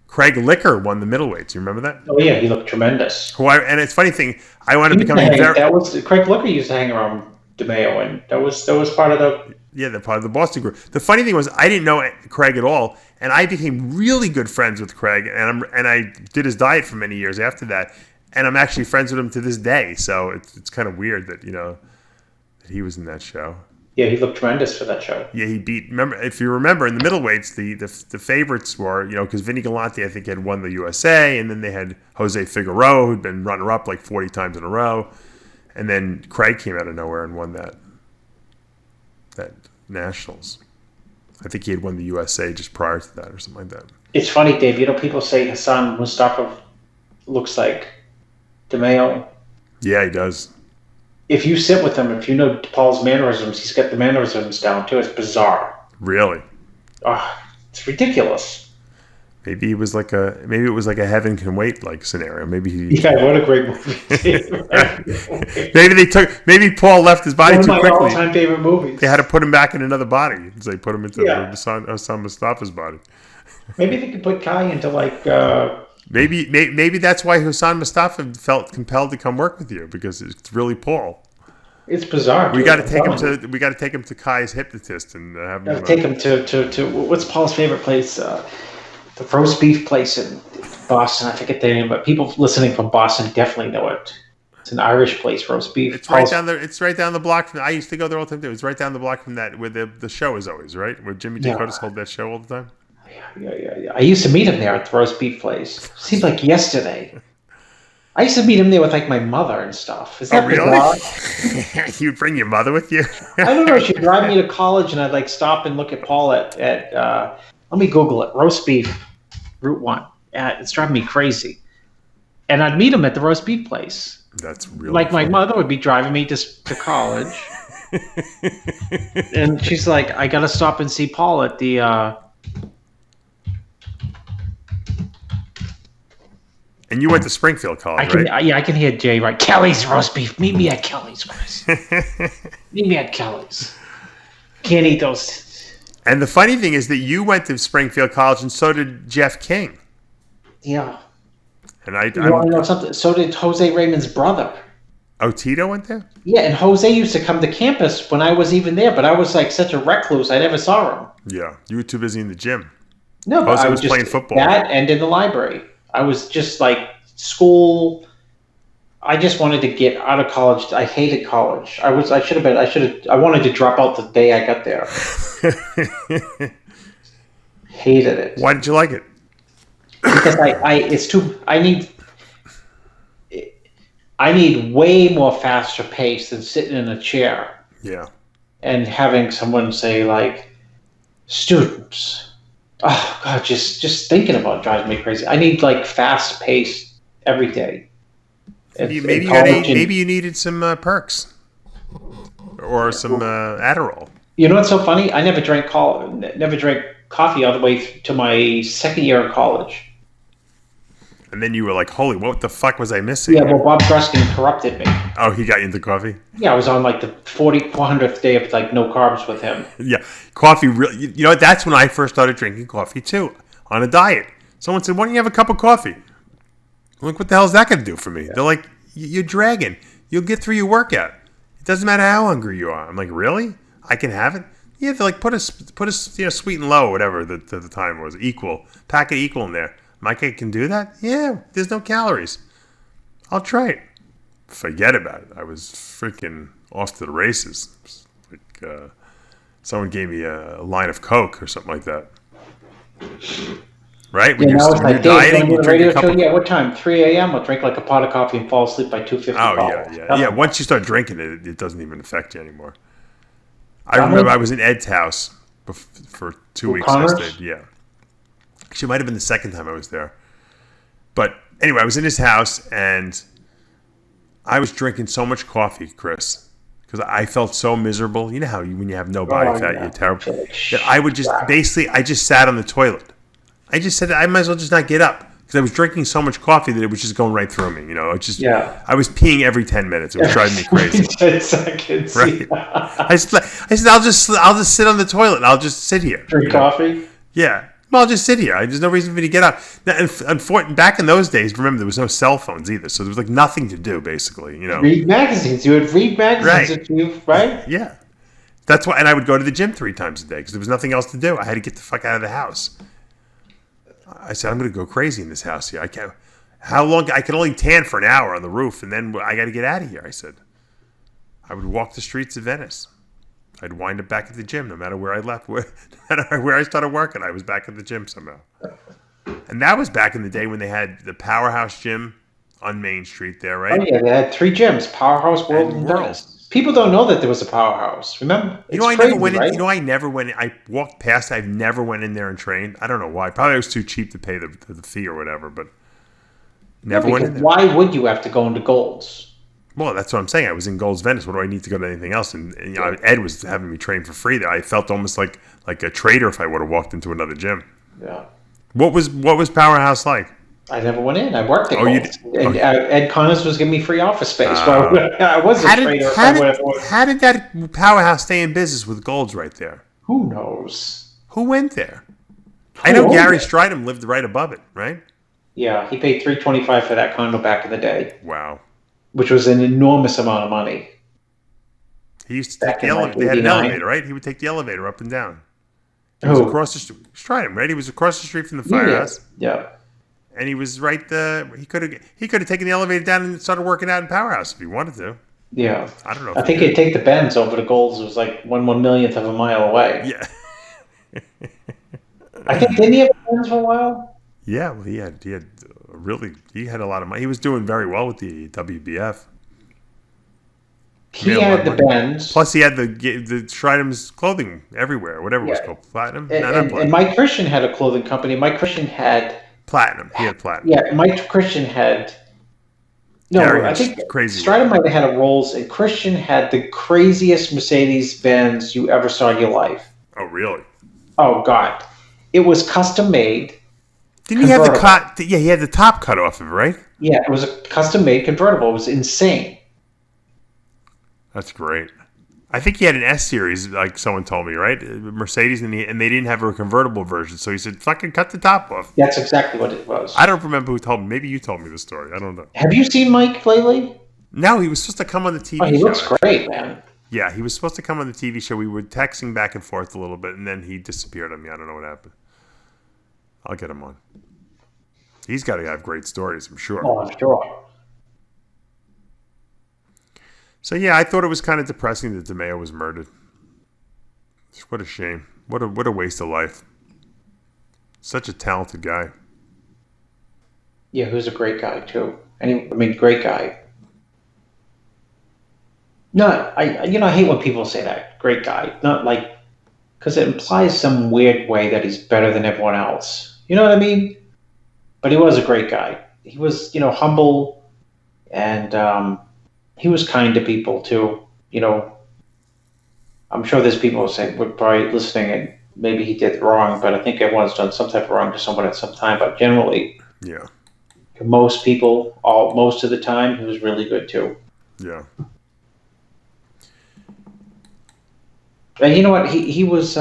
Craig Licker won the middleweights. You remember that? Oh yeah, he looked tremendous. And it's a funny thing. I wound up becoming Craig Licker used to hang around DeMaio, and that was part of the. Yeah, they're part of the Boston group. The funny thing was, I didn't know Craig at all, and I became really good friends with Craig, and I did his diet for many years after that, and I'm actually friends with him to this day. So it's kind of weird that that he was in that show. Yeah, he looked tremendous for that show. Yeah, he beat. Remember, if you remember, in the middleweights, the favorites were, because Vinny Galante, I think, had won the USA, and then they had Jose Figueroa, who'd been runner-up like 40 times in a row, and then Craig came out of nowhere and won that Nationals. I think he had won the USA just prior to that, or something like that. It's funny, Dave. People say Hassan Mustafa looks like DeMaio. Yeah, he does. If you sit with him, if you know Paul's mannerisms, he's got the mannerisms down too. It's bizarre. Really? Oh, it's ridiculous. Maybe it was like a Heaven Can Wait like scenario. Maybe Yeah, what a great movie. maybe Paul left his body too quickly. One of my all-time favorite movies. They had to put him back in another body. So they put him into Hassan Mustafa's body. Maybe they could put Kai into like. Maybe that's why Hassan Mustafa felt compelled to come work with you, because it's really Paul. It's bizarre. We got to take him to Kai's hypnotist and have him take him to what's Paul's favorite place? The roast beef place in Boston. I forget the name, but people listening from Boston definitely know it. It's an Irish place, roast beef. It's right down there. It's right down the block from. I used to go there all the time. It's right down the block from that where the show is always, right, where Jimmy Dakotas hold that show all the time. Yeah. I used to meet him there at the roast beef place. Seems like yesterday. I used to meet him there with like my mother and stuff. Is that really? You'd bring your mother with you? I don't know. She'd drive me to college, and I'd like stop and look at Paul at let me Google it. Roast beef, Route 1. It's driving me crazy. And I'd meet him at the roast beef place. That's really like funny. My mother would be driving me to college, and she's like, "I got to stop and see Paul at the." And you went to Springfield College, right? Yeah, I can hear Jay right. Kelly's roast beef. Meet me at Kelly's, Chris. Meet me at Kelly's. Can't eat those. And the funny thing is that you went to Springfield College, and so did Jeff King. Yeah. And I know something. So did Jose Raymond's brother. Oh, Tito went there? Yeah, and Jose used to come to campus when I was even there, but I was like such a recluse, I never saw him. Yeah, you were too busy in the gym. No, but Jose I was just playing football. That and in the library. I was just like school. I just wanted to get out of college. I hated college. I wanted to drop out the day I got there. Hated it. Why did you like it? Because I need way more faster pace than sitting in a chair. Yeah. And having someone say like, students. Oh God, just thinking about it drives me crazy. I need like fast pace every day. Maybe you needed some perks or some Adderall. You know what's so funny? I never drank coffee all the way to my second year of college. And then you were like, holy, what the fuck was I missing? Yeah, well, Bob Gruskin interrupted me. Oh, he got you into coffee? Yeah, I was on like the 400th day of like no carbs with him. Yeah, coffee really, you know, that's when I first started drinking coffee too, on a diet. Someone said, why don't you have a cup of coffee? I'm like, what the hell is that going to do for me? Yeah. They're like, you're dragging. You'll get through your workout. It doesn't matter how hungry you are. I'm like, really? I can have it? Yeah, they're like, put a sweet and low, whatever the time was, equal. Pack it equal in there. Mike, I can do that? Yeah, there's no calories. I'll try it. Forget about it. I was freaking off to the races. Like someone gave me a line of Coke or something like that. Right? When you're dieting, you drink a couple. Yeah, what time? 3 a.m. I'll drink like a pot of coffee and fall asleep by 2:50. Oh, yeah. Once you start drinking it, it doesn't even affect you anymore. I remember I was in Ed's house for 2 weeks. I stayed. Yeah. Actually, it might have been the second time I was there. But anyway, I was in his house, and I was drinking so much coffee, Chris, because I felt so miserable. You know how when you have no body fat, you're terrible. That I would just I just sat on the toilet. I just said I might as well just not get up because I was drinking so much coffee that it was just going right through me. You know, it just I was peeing every 10 minutes. It was driving me crazy. 10 seconds. Right. I said I'll just sit on the toilet and I'll just sit here. Drink coffee. Yeah. Well, I'll just sit here. There's no reason for me to get up. Now, back in those days, remember, there was no cell phones either, so there was like nothing to do, basically. You know, read magazines. You would read magazines, right? Yeah, that's why. And I would go to the gym 3 times a day because there was nothing else to do. I had to get the fuck out of the house. I said, I'm going to go crazy in this house here. I can't. How long? I can only tan for an hour on the roof, and then I got to get out of here. I said, I would walk the streets of Venice. I'd wind up back at the gym no matter where I left. No matter where I started working, I was back at the gym somehow. And that was back in the day when they had the Powerhouse Gym on Main Street there, right? Oh, yeah, they had 3 gyms, Powerhouse, World, and World. Venice. People don't know that there was a Powerhouse. Remember? I never went in. Right? I never went in. I walked past. I've never went in there and trained. I don't know why. Probably it was too cheap to pay the fee or whatever, but never went in there. Why would you have to go into Gold's? Well, that's what I'm saying. I was in Gold's Venice. What do I need to go to anything else? And Ed was having me train for free there. I felt almost like a traitor if I would have walked into another gym. Yeah. What was Powerhouse like? I never went in. I worked at Gold's. And Ed Connors was giving me free office space. I was a traitor. How did that Powerhouse stay in business with Gold's right there? Who knows? Who went there? I know Gary Stridham lived right above it, right? Yeah, he paid $325 for that condo back in the day. Wow. Which was an enormous amount of money. He used to take the elevator. They had an elevator, right? He would take the elevator up and down. He was across the street. Stridham, right? He was across the street from the firehouse. Yeah. And he was right there. He could have taken the elevator down and started working out in Powerhouse if he wanted to. Yeah. I don't know. I think he'd take the Benz over to Gold's. It was like 1/1,000,000th of a mile away. Yeah. I think, didn't he have a Benz for a while? Yeah, well, he had a lot of money. He was doing very well with the WBF. He had the Benz. Plus, he had the Stridham's clothing everywhere, whatever it was called. Platinum? And Mike Christian had a clothing company. Mike Christian had... Platinum. He had Platinum. Yeah, Mike Christian had... No, I think Stridham might have had a Rolls, and Christian had the craziest Mercedes-Benz you ever saw in your life. Oh, really? Oh, God. It was custom-made. Didn't he have the cut? Yeah, he had the top cut off of it, right? Yeah, it was a custom-made convertible. It was insane. That's great. I think he had an S series, like someone told me, right? Mercedes, and they didn't have a convertible version, so he said, "Fucking cut the top off." That's exactly what it was. I don't remember who told me. Maybe you told me the story. I don't know. Have you seen Mike lately? No, he was supposed to come on the TV show. He looks great, man. Yeah, he was supposed to come on the TV show. We were texting back and forth a little bit, and then he disappeared on me. I don't know what happened. I'll get him on. He's got to have great stories, I'm sure. Oh, I'm sure. So, yeah, I thought it was kind of depressing that DeMaio was murdered. What a shame. What a waste of life. Such a talented guy. Yeah, he was a great guy, too. Great guy. No, I hate when people say that. Great guy. Not like... Because it implies some weird way that he's better than everyone else. You know what I mean? But he was a great guy. He was, humble, and he was kind to people too. I'm sure there's people who say we're probably listening and maybe he did wrong, but I think everyone's done some type of wrong to someone at some time. But generally, yeah, most people, most of the time, he was really good too. Yeah. And you know what? He was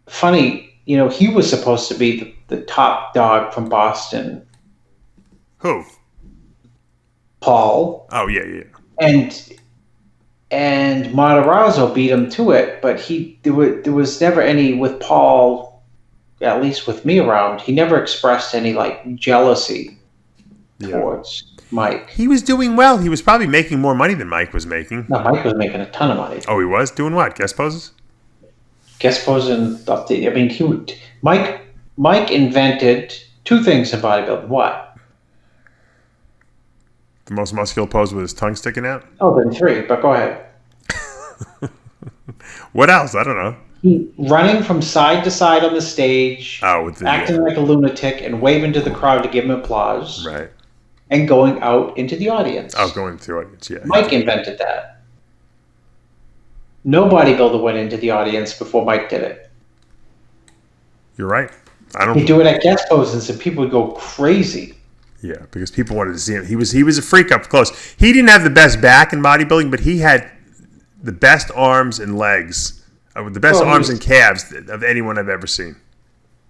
funny. He was supposed to be the top dog from Boston. Who? Paul. Oh, yeah. And Matarazzo beat him to it, but there was never any with Paul, at least with me around. He never expressed any jealousy towards Mike. He was doing well. He was probably making more money than Mike was making. No, Mike was making a ton of money. Oh, he was? Doing what? Guest poses? Guest posing. Mike invented 2 things in bodybuilding. What? The most muscular pose with his tongue sticking out? Oh, then 3, but go ahead. What else? I don't know. Running from side to side on the stage, acting like a lunatic, and waving to the crowd to give him applause. Right. And going out into the audience. Oh, going into the audience, yeah. Mike invented that. No bodybuilder went into the audience before Mike did it. You're right. He'd do it at guest poses and people would go crazy. Yeah, because people wanted to see him. He was a freak up close. He didn't have the best back in bodybuilding, but he had the best arms and legs, the best arms and calves of anyone I've ever seen.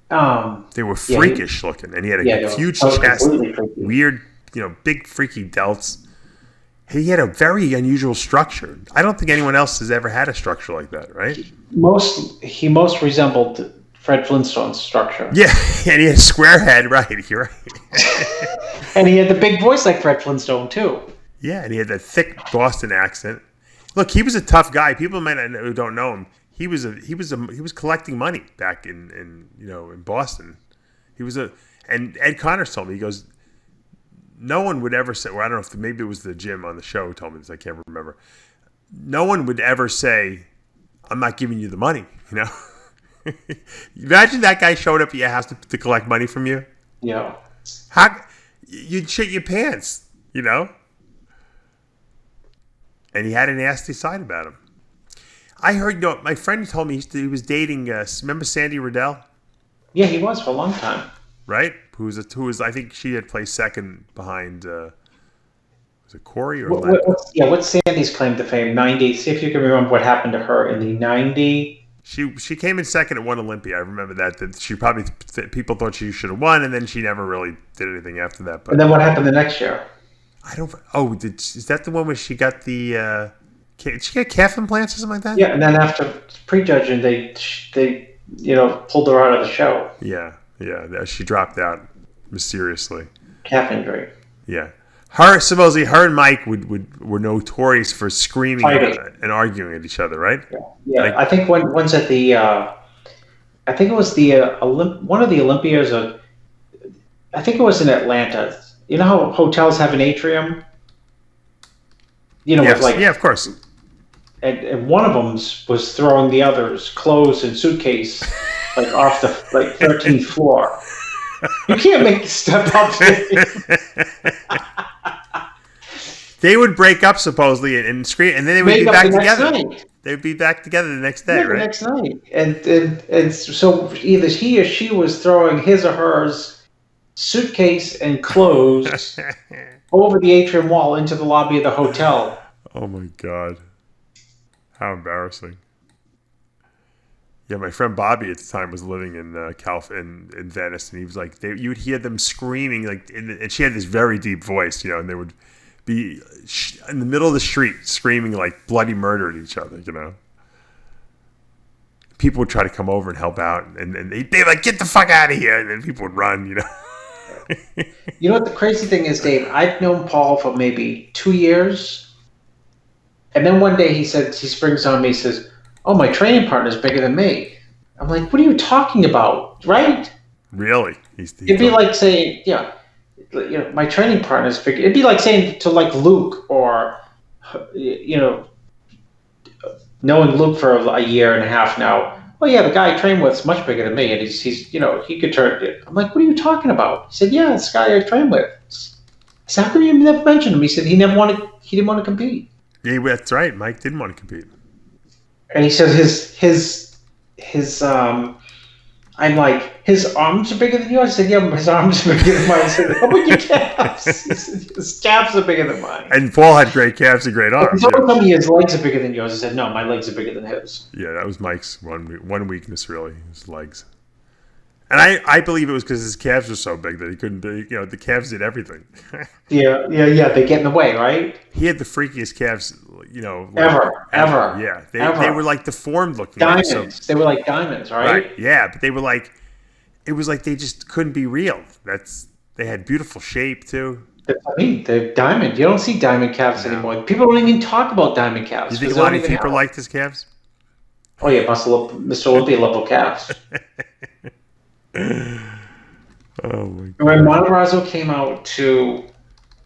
They were freakish looking, and he had a huge chest, weird, big freaky delts. He had a very unusual structure. I don't think anyone else has ever had a structure like that, right? He most resembled Fred Flintstone's structure. Yeah, and he had a square head, right? You're right. And he had the big voice like Fred Flintstone, too. Yeah, and he had that thick Boston accent. Look, he was a tough guy. People might not know, who don't know him. He was collecting money back in Boston. And Ed Connors told me, he goes, no one would ever say, well, I don't know if maybe it was the Jim on the show who told me this, I can't remember. No one would ever say, I'm not giving you the money, Imagine that guy showed up at your house to collect money from you. Yeah. You'd shit your pants, And he had a nasty side about him. I heard, my friend told me he was dating, remember Sandy Riddell? Yeah, he was for a long time. Right? Who was I think she had placed second behind, was it Corey or what's Sandy's claim to fame? 90. See if you can remember what happened to her in the 90. She came in second at one Olympia. I remember that she probably, people thought she should have won, and then she never really did anything after that. But and then what happened the next year? Is that the one where she got did she get calf implants or something like that? Yeah, and then after prejudging, they pulled her out of the show. Yeah, she dropped out mysteriously. Calf injury. Yeah, supposedly her and Mike were notorious for screaming and arguing at each other, right? Yeah. I think one's at the, I think it was the one of the Olympias. I think it was in Atlanta. You know how hotels have an atrium? Yes. With of course. And one of them was throwing the other's clothes and suitcase off the 13th floor. You can't make this stuff up. They would break up supposedly and scream, and then they would be back together. They'd be back together the next day, right? The next night, and so either he or she was throwing his or hers suitcase and clothes over the atrium wall into the lobby of the hotel. Oh my God. How embarrassing. Yeah, my friend Bobby at the time was living in in Venice, and he was like, you would hear them screaming, and she had this very deep voice, and they would be in the middle of the street screaming like bloody murder at each other, People would try to come over and help out, and they'd like, get the fuck out of here, and then people would run, You know what the crazy thing is, Dave? I've known Paul for maybe 2 years, and then one day he springs on me, he says, "Oh, my training partner's bigger than me." I'm like, "What are you talking about?" Right? Really? It'd be like saying, my training partner's bigger. It'd be like saying to Luke, or knowing Luke for a year and a half now. "Oh yeah, the guy I train with is much bigger than me, and he's he could turn it." I'm like, "What are you talking about?" He said, "Yeah, this guy I train with." I said, "How come you never mentioned him?" He said, He didn't want to compete. Yeah, that's right. Mike didn't want to compete. And he said his I'm like, "His arms are bigger than yours?" I said, "Yeah, his arms are bigger than mine." I said, "How about your calves?" He said, "His calves are bigger than mine." And Paul had great calves and great arms. He told me his legs are bigger than yours. I said, "No, my legs are bigger than his." Yeah, that was Mike's one weakness, really, his legs. And I believe it was because his calves were so big that he couldn't be, the calves did everything. Yeah, they get in the way, right? He had the freakiest calves, ever. Yeah, they were like deformed looking. Diamonds. They were like diamonds, right? Yeah, but they were like, it was like they just couldn't be real. They had beautiful shape too. I mean, they're diamond. You don't see diamond calves anymore. People don't even talk about diamond calves. You think a lot of people liked his calves? Oh yeah, Mr. Olympia loved calves. Oh my God. When Matarazzo came out to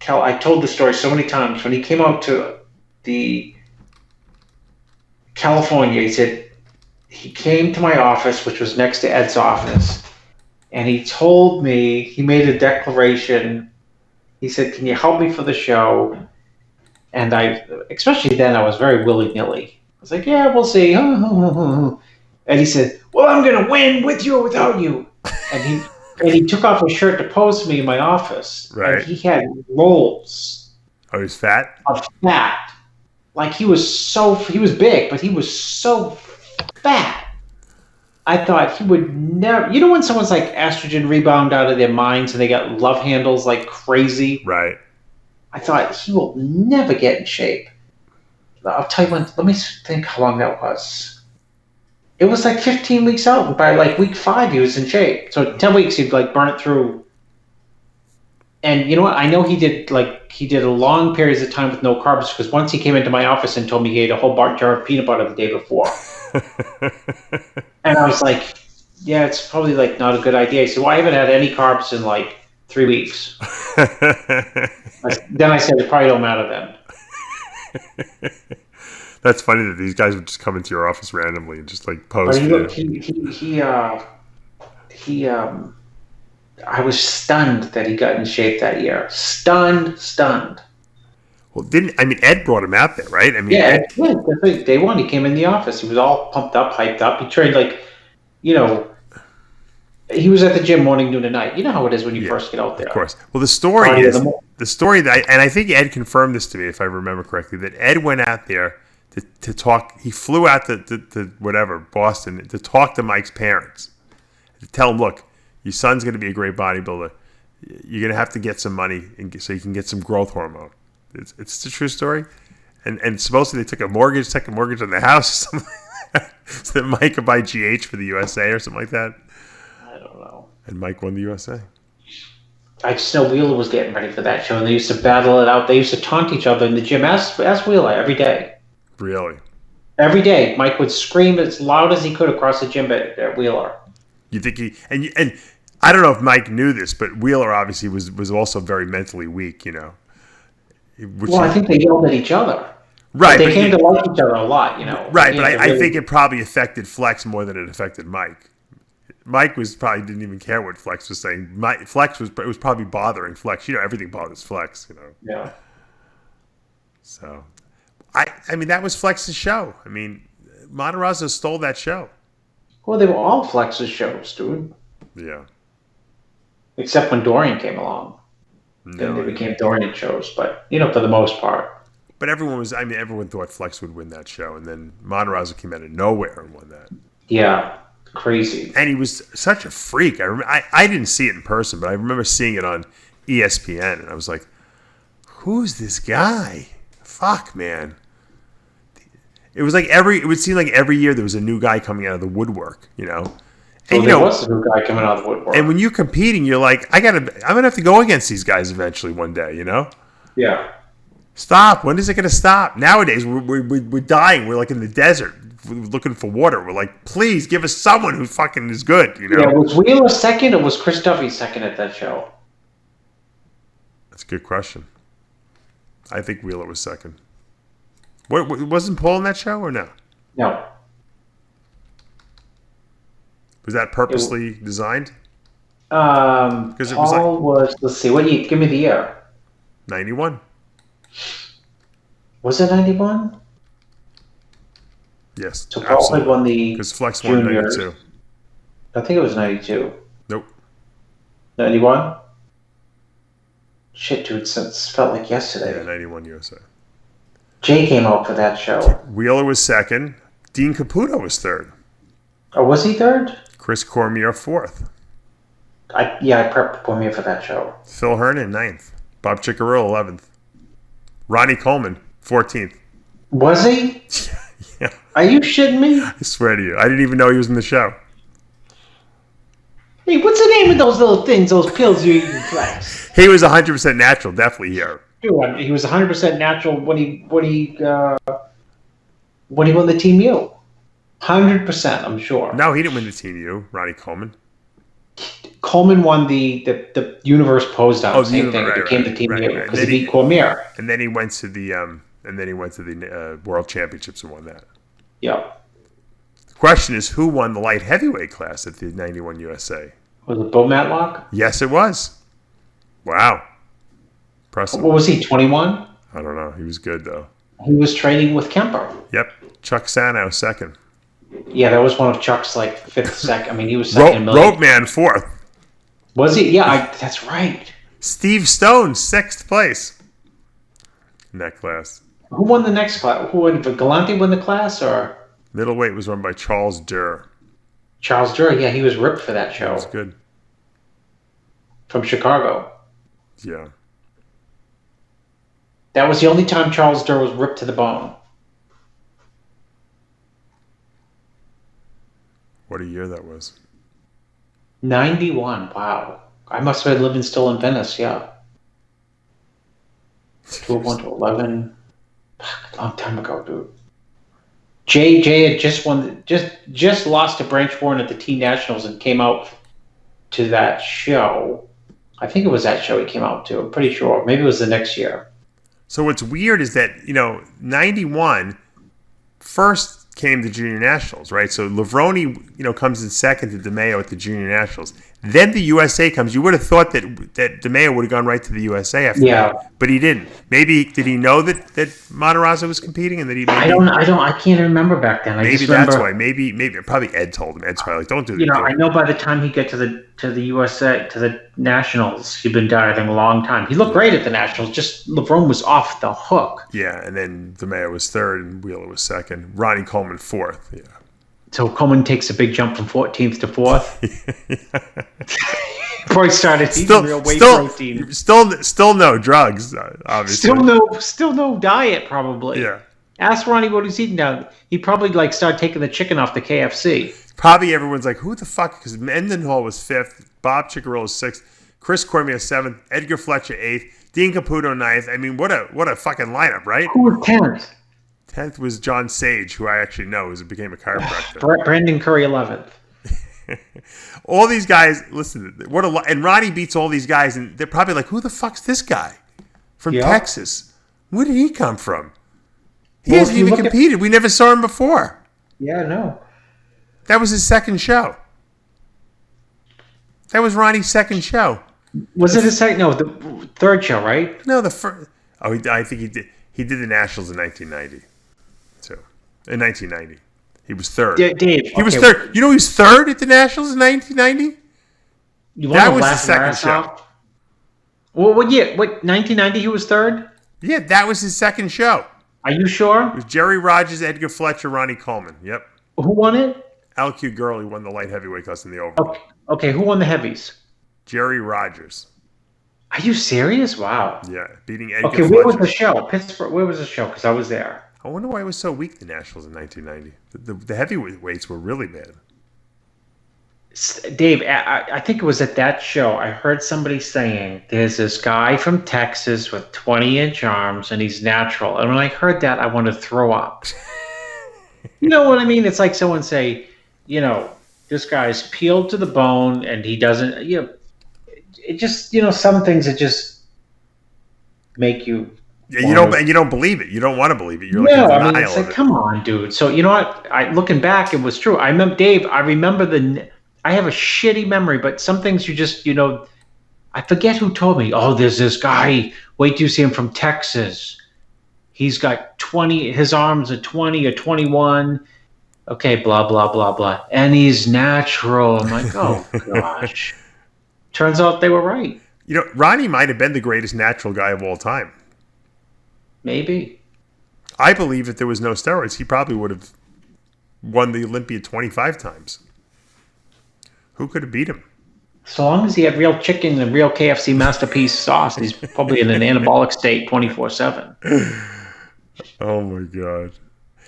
I told the story so many times. When he came out to the California, he said he came to my office, which was next to Ed's office, and he told me, he made a declaration. He said, "Can you help me for the show?" And especially then, I was very willy-nilly. I was like, "Yeah, we'll see." And he said, "Well, I'm going to win with you or without you." And he took off his shirt to pose to me in my office. Right. And he had rolls. Oh, he was fat? Of fat. Like he was big, but he was so fat. I thought he would never. You know when someone's like estrogen rebound out of their minds and they got love handles like crazy? Right. I thought he will never get in shape. I'll tell you when. Let me think how long that was. It was like 15 weeks out, and by like week 5, he was in shape. So 10 weeks, he'd like burn it through. And you know what? I know he did a long periods of time with no carbs, because once he came into my office and told me he ate a whole jar of peanut butter the day before. And I was like, yeah, it's probably like not a good idea. He said, well, I haven't had any carbs in like 3 weeks. Then I said, it probably don't matter then. That's funny that these guys would just come into your office randomly and just like pose. I was stunned that he got in shape that year. Stunned. Well, Ed brought him out there, right? I mean, yeah, day one, he came in the office. He was all pumped up, hyped up. He trained he was at the gym morning, noon, and night. You know how it is when you first get out there. Of course. Well, the story that, and I think Ed confirmed this to me, if I remember correctly, that Ed went out there to talk. He flew out to Boston, to talk to Mike's parents, to tell him, look, your son's going to be a great bodybuilder. You're going to have to get some money so you can get some growth hormone. It's a true story. And supposedly they took a second mortgage on the house or something like that, so that Mike could buy GH for the USA or something like that. I don't know. And Mike won the USA. I just know Wheeler was getting ready for that show, and they used to battle it out. They used to taunt each other in the gym. Ask Wheeler every day. Really? Every day, Mike would scream as loud as he could across the gym at Wheeler. You think and I don't know if Mike knew this, but Wheeler obviously was also very mentally weak, you know. I think they yelled at each other. Right. They came to like each other a lot, you know. Right, but I think it probably affected Flex more than it affected Mike. Mike probably didn't even care what Flex was saying. Flex was probably bothering Flex. You know, everything bothers Flex, you know. Yeah. So, I mean, that was Flex's show. I mean, Matarazzo stole that show. Well, they were all Flex's shows, dude. Yeah. Except when Dorian came along. Then they became Dorian shows, but, for the most part. But everyone thought Flex would win that show, and then Matarazzo came out of nowhere and won that. Yeah. Crazy. And he was such a freak. I didn't see it in person, but I remember seeing it on ESPN, and I was like, who's this guy? Fuck, man. It was like it would seem like every year there was a new guy coming out of the woodwork, you know? And there was a new guy coming out of the woodwork. And when you're competing, you're like, I'm going to have to go against these guys eventually one day, you know? Yeah. Stop. When is it going to stop? Nowadays, we're dying. We're like in the desert. We're looking for water. We're like, please give us someone who fucking is good, you know? Yeah, was Wheeler second or was Chris Duffy second at that show? That's a good question. I think Wheeler was second. Wasn't Paul in that show or no? No. Was that purposely designed? Because Paul was, let's see, give me the year. 91. Was it 91? Yes, so Paul had won the because Flex won 92. I think it was 92. Nope. 91? Shit, dude, it felt like yesterday. Yeah, 91 USA. Jay came out for that show. Wheeler was second. Dean Caputo was third. Oh, was he third? Chris Cormier fourth. I prepped Cormier for that show. Phil Hernan ninth. Bob Chickarrillo 11th. Ronnie Coleman 14th. Was he? Yeah. Are you shitting me? I swear to you. I didn't even know he was in the show. Hey, what's the name of those little things, those pills you eat in Flex? He was 100% natural, definitely here. Dude, he was 100% natural when he won the Team U. 100%, I'm sure. No, he didn't win the Team U, Ronnie Coleman. Coleman won the Universe Pose Down. Same thing. Right, it became the Team U because he beat Cormier. And then he went to the World Championships and won that. Yep. The question is, who won the light heavyweight class at the 91 USA? Was it Bo Matlock? Yes, it was. Wow. Impressive. What was he, 21? I don't know. He was good, though. He was training with Kemper. Yep. Chuck Sano, second. Yeah, that was one of Chuck's, fifth, second. I mean, he was second in million. Rope Man, fourth. Was he? Yeah, that's right. Steve Stone, sixth place in that class. Who won the next class? Galante win the class, or? Middleweight was run by Charles Durr. Charles Durr, yeah, he was ripped for that show. That was good. From Chicago. Yeah. That was the only time Charles Durr was ripped to the bone. What a year that was. 91, wow. I must have been living still in Venice, yeah. 201 to 11. A long time ago, dude. Jay had just lost to Branch Warren at the Teen Nationals and came out to that show. I think it was that show he came out to. I'm pretty sure. Maybe it was the next year. So what's weird is that, 91 first came to Junior Nationals, right? So Levrone, comes in second to DeMaio at the Junior Nationals. Then the USA comes. You would have thought that DeMaio would have gone right to the USA after that, but he didn't. Maybe did he know that Matarazzo was competing and that he? I can't remember back then. Maybe that's why. Maybe probably Ed told him. Ed's probably like, don't do that. I know by the time he got to the USA to the Nationals, he'd been dieting a long time. He looked great at the Nationals. Just Levrone was off the hook. Yeah, and then DeMaio was third and Wheeler was second. Ronnie Coleman fourth. Yeah. So Coleman takes a big jump from 14th to 4th. Before he started eating real whey protein. Still no drugs, obviously. Still no diet, probably. Yeah. Ask Ronnie what he's eating now. He probably started taking the chicken off the KFC. Probably everyone's like, who the fuck? Because Mendenhall was 5th, Bob Ciccarello was 6th, Chris Cormier 7th, Edgar Fletcher 8th, Dean Caputo 9th. I mean, what a fucking lineup, right? Who was 10th? 10th was John Sage, who I actually know, who became a chiropractor. Brandon Curry 11th. All these guys, listen, and Ronnie beats all these guys, and they're probably like, who the fuck's this guy from Texas? Where did he come from? He hasn't even competed. We never saw him before. Yeah, no. That was his second show. That was Ronnie's second show. Was it his second? No, the third show, right? No, the first. Oh, I think he did. He did the Nationals in 1990. So, in 1990. He was third. Dave. He was third. You know he was third at the Nationals in 1990? That was the second show. Well, what year? What, 1990 he was third? Yeah, that was his second show. Are you sure? It was Jerry Rogers, Edgar Fletcher, Ronnie Coleman. Yep. Who won it? LQ Gurley won the light heavyweight class in the over. Okay, who won the heavies? Jerry Rogers. Are you serious? Wow. Yeah, beating Edgar Fletcher. Where was the show? Pittsburgh. Where was the show? Because I was there. I wonder why it was so weak, the Nationals in 1990. The heavyweights were really bad. Dave, I think it was at that show I heard somebody saying there's this guy from Texas with 20-inch arms and he's natural. And when I heard that, I wanted to throw up. You know what I mean? It's like someone say, this guy's peeled to the bone and he doesn't, it just, some things that just make you. Yeah, you don't believe it. You don't want to believe it. You're like in denial it's like, come on, dude. So you know what? Looking back, it was true. I remember, Dave. I remember I have a shitty memory, but some things you just, I forget who told me. Oh, there's this guy. Wait till you see him from Texas. He's got 20. His arms are 20 or 21. Okay, blah blah blah blah, and he's natural. I'm like, oh gosh. Turns out they were right. Ronnie might have been the greatest natural guy of all time. Maybe. I believe if there was no steroids, he probably would have won the Olympia 25 times. Who could have beat him? So long as he had real chicken and real KFC Masterpiece sauce, he's probably in an anabolic state 24/7. Oh my God.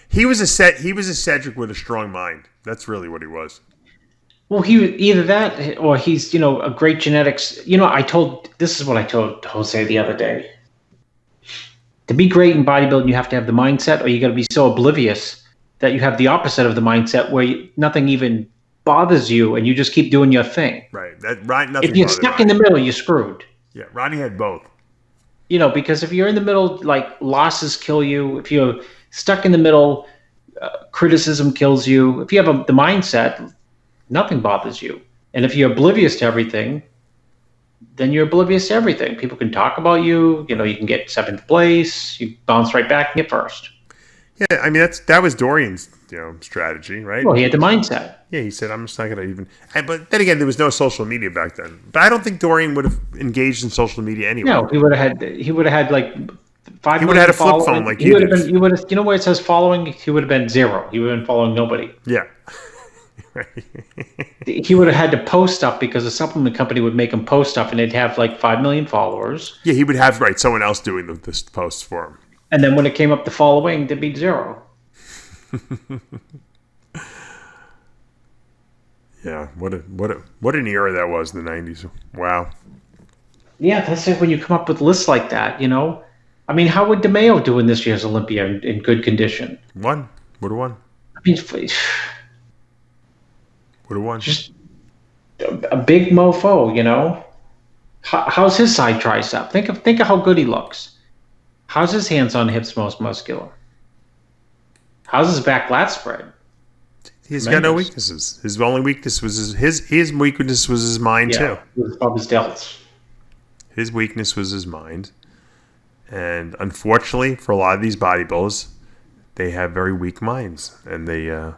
He was a Cedric with a strong mind. That's really what he was. Well, he either that or he's, a great genetics. This is what I told Jose the other day. To be great in bodybuilding, you have to have the mindset, or you got to be so oblivious that you have the opposite of the mindset, where nothing even bothers you, and you just keep doing your thing. Right. Nothing. If you're stuck in the middle, you're screwed. Yeah, Ronnie had both. Because if you're in the middle, losses kill you. If you're stuck in the middle, criticism kills you. If you have the mindset, nothing bothers you. And if you're oblivious to everything, then you're oblivious to everything. People can talk about you. You can get 7th place. You bounce right back and get first. Yeah, I mean that was Dorian's strategy, right? Well, he had the mindset. Yeah, he said, "I'm just not going to even." But then again, there was no social media back then. But I don't think Dorian would have engaged in social media anyway. No, he would have had like 5. He would have had a flip phone like he would have been. He would have. Where it says following? He would have been 0. He would have been following nobody. Yeah. He would have had to post stuff because a supplement company would make him post stuff, and they'd have like 5 million followers. Yeah, he would have someone else doing the posts for him. And then when it came up to following, there'd be 0. Yeah, what an era that was in the 90s. Wow. Yeah, that's it. When you come up with lists like that, I mean, how would DeMaio do in this year's Olympia in good condition? Would have won. I mean, Would have won. Just a big mofo, you know. How's his side tricep? Think of how good he looks. How's his hands on hips most muscular? How's his back lat spread? He's got no weaknesses. His only weakness was his weakness was his mind too. Of his delts. His weakness was his mind, and unfortunately for a lot of these bodybuilders, they have very weak minds, and they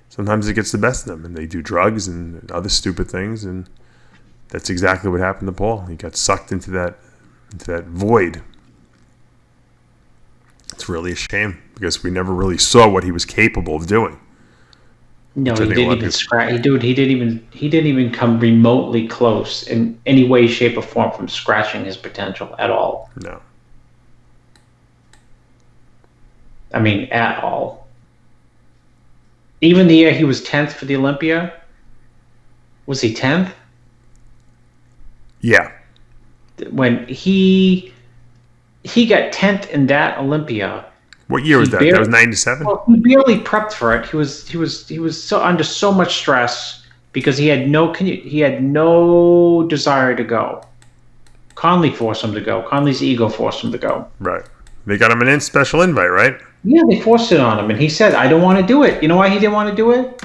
sometimes it gets the best of them, and they do drugs and other stupid things, and that's exactly what happened to Paul. He got sucked into that void. It's really a shame because we never really saw what he was capable of doing. No, he didn't even scratch. Dude, he didn't even come remotely close in any way, shape, or form from scratching his potential at all. No. I mean, at all. Even the year he was 10th for the Olympia, was he 10th? Yeah. When he got 10th in that Olympia. What year was that? That was 97? Well, he barely prepped for it. He was so under so much stress because he had no desire to go. Conley forced him to go. Conley's ego forced him to go. Right. They got him special invite, right? Yeah, they forced it on him, and he said, "I don't want to do it." You know why he didn't want to do it?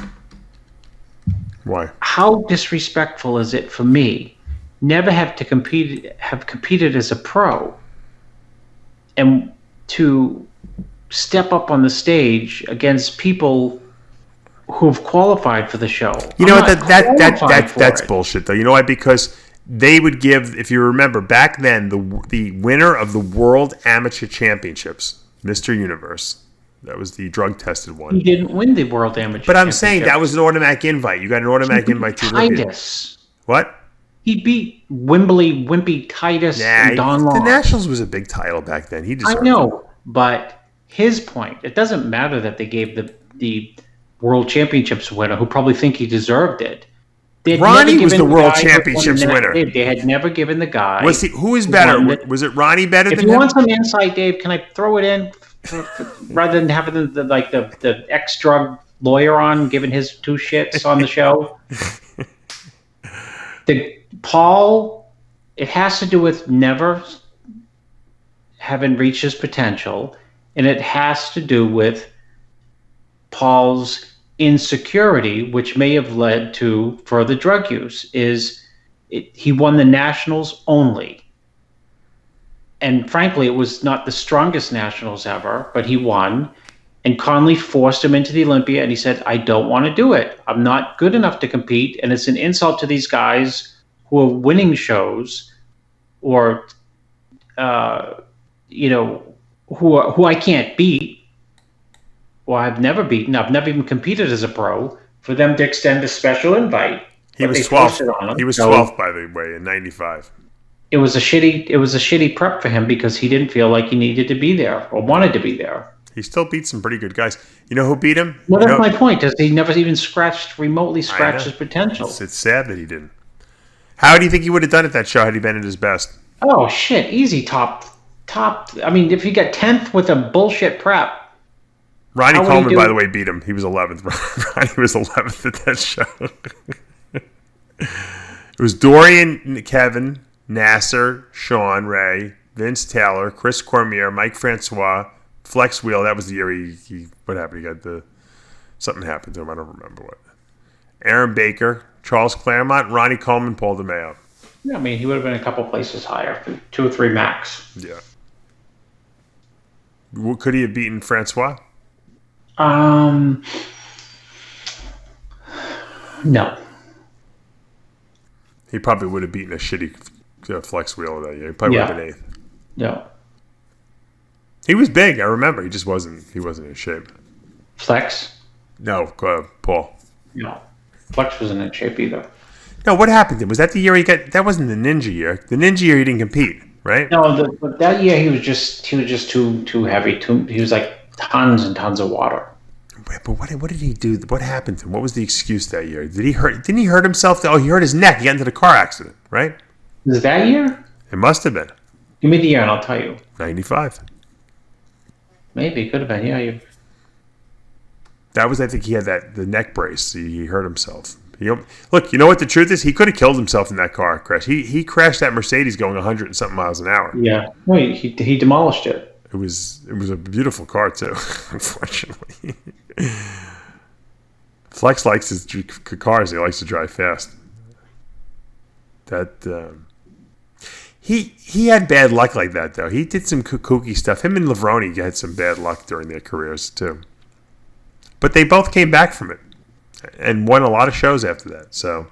Why? How disrespectful is it for me never have competed as a pro and to step up on the stage against people who've qualified for the show? You know what? That's bullshit, though. You know why? Because they would give, if you remember, back then, the winner of the World Amateur Championships, Mr. Universe, that was the drug-tested one. He didn't win the World Amateur But I'm saying that was an automatic invite. You got an automatic invite to Olympia. 80'S. What? He beat Wimpy, 80'S, and Don Long. The Nationals was a big title back then. He deserved I know, but his point, it doesn't matter that they gave the World Championships winner, who probably think he deserved it. Ronnie was the World Championships winner. They had never given the guy. Who is better? Was it Ronnie better than him? If you want some insight, Dave, can I throw it in rather than having the ex-drug lawyer on giving his two shits on the show? Paul, it has to do with never having reached his potential, and it has to do with Paul's insecurity, which may have led to further drug use. He won the Nationals only. And frankly, it was not the strongest Nationals ever, but he won. And Conley forced him into the Olympia, and he said, "I don't want to do it. I'm not good enough to compete, and it's an insult to these guys who are winning shows, or who I can't beat, or I've never beaten. I've never even competed as a pro. For them to extend a special invite." He was 12th. He was 12th, by the way, in '95. It was a shitty prep for him because he didn't feel like he needed to be there or wanted to be there. He still beat some pretty good guys. You know who beat him? Well, that's my point. He never even remotely scratched his potential. It's sad that he didn't. How do you think he would have done at that show had he been at his best? Oh shit! Easy top. I mean, if you get 10th with a bullshit prep. Ronnie Coleman, by the way, beat him. He was 11th. Ronnie was 11th at that show. It was Dorian, Kevin, Nasser, Sean, Ray, Vince Taylor, Chris Cormier, Mike Francois, Flex Wheel. That was the year he what happened? He got something happened to him. I don't remember what. Aaron Baker, Charles Claremont, Ronnie Coleman, Paul DeMayo. Yeah, I mean, he would have been a couple places higher, 2 or 3 max. Yeah. Could he have beaten Francois? No. He probably would have beaten a shitty Flex Wheel that year. He probably would have been 8th. No. He was big. I remember. He just wasn't. He wasn't in shape. Flex? No, Paul. No. Flex wasn't in shape either. No, what happened to him? Was that the year he got? That wasn't the Ninja year. The Ninja year he didn't compete, right? No, that year he was just too heavy. He was like tons and tons of water. But what did he do? What happened to him? What was the excuse that year? Didn't he hurt himself? Oh, he hurt his neck. He got into the car accident, right? Was that year? It must have been. Give me the year and I'll tell you. 95. Maybe it could have been. Yeah, That was, I think he had the neck brace. He hurt himself. Look, you know what the truth is? He could have killed himself in that car crash. He crashed that Mercedes going 100 and something miles an hour. Yeah. No, he demolished it. It was a beautiful car too, unfortunately. Flex likes his cars. He likes to drive fast. He had bad luck like that though. He did some kooky stuff. Him and Levrone had some bad luck during their careers too. But they both came back from it and won a lot of shows after that. So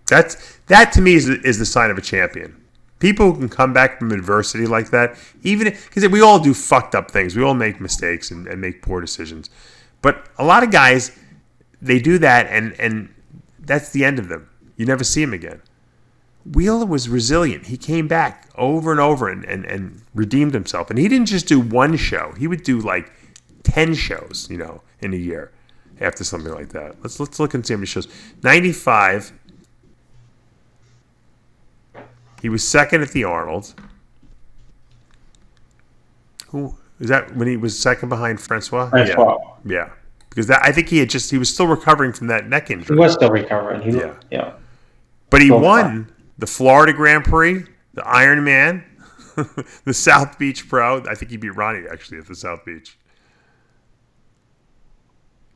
that to me is the sign of a champion. People who can come back from adversity like that, even because we all do fucked up things. We all make mistakes and make poor decisions. But a lot of guys, they do that and that's the end of them. You never see him again. Wheeler was resilient. He came back over and over and redeemed himself. And he didn't just do one show. He would do like 10 shows, in a year after something like that. Let's look and see how many shows. 95, he was second at the Arnold. Who is that when he was second behind Francois? Yeah. Because I think he was still recovering from that neck injury. He was still recovering. Yeah. But he won the Florida Grand Prix, the Ironman, the South Beach Pro. I think he beat Ronnie actually at the South Beach.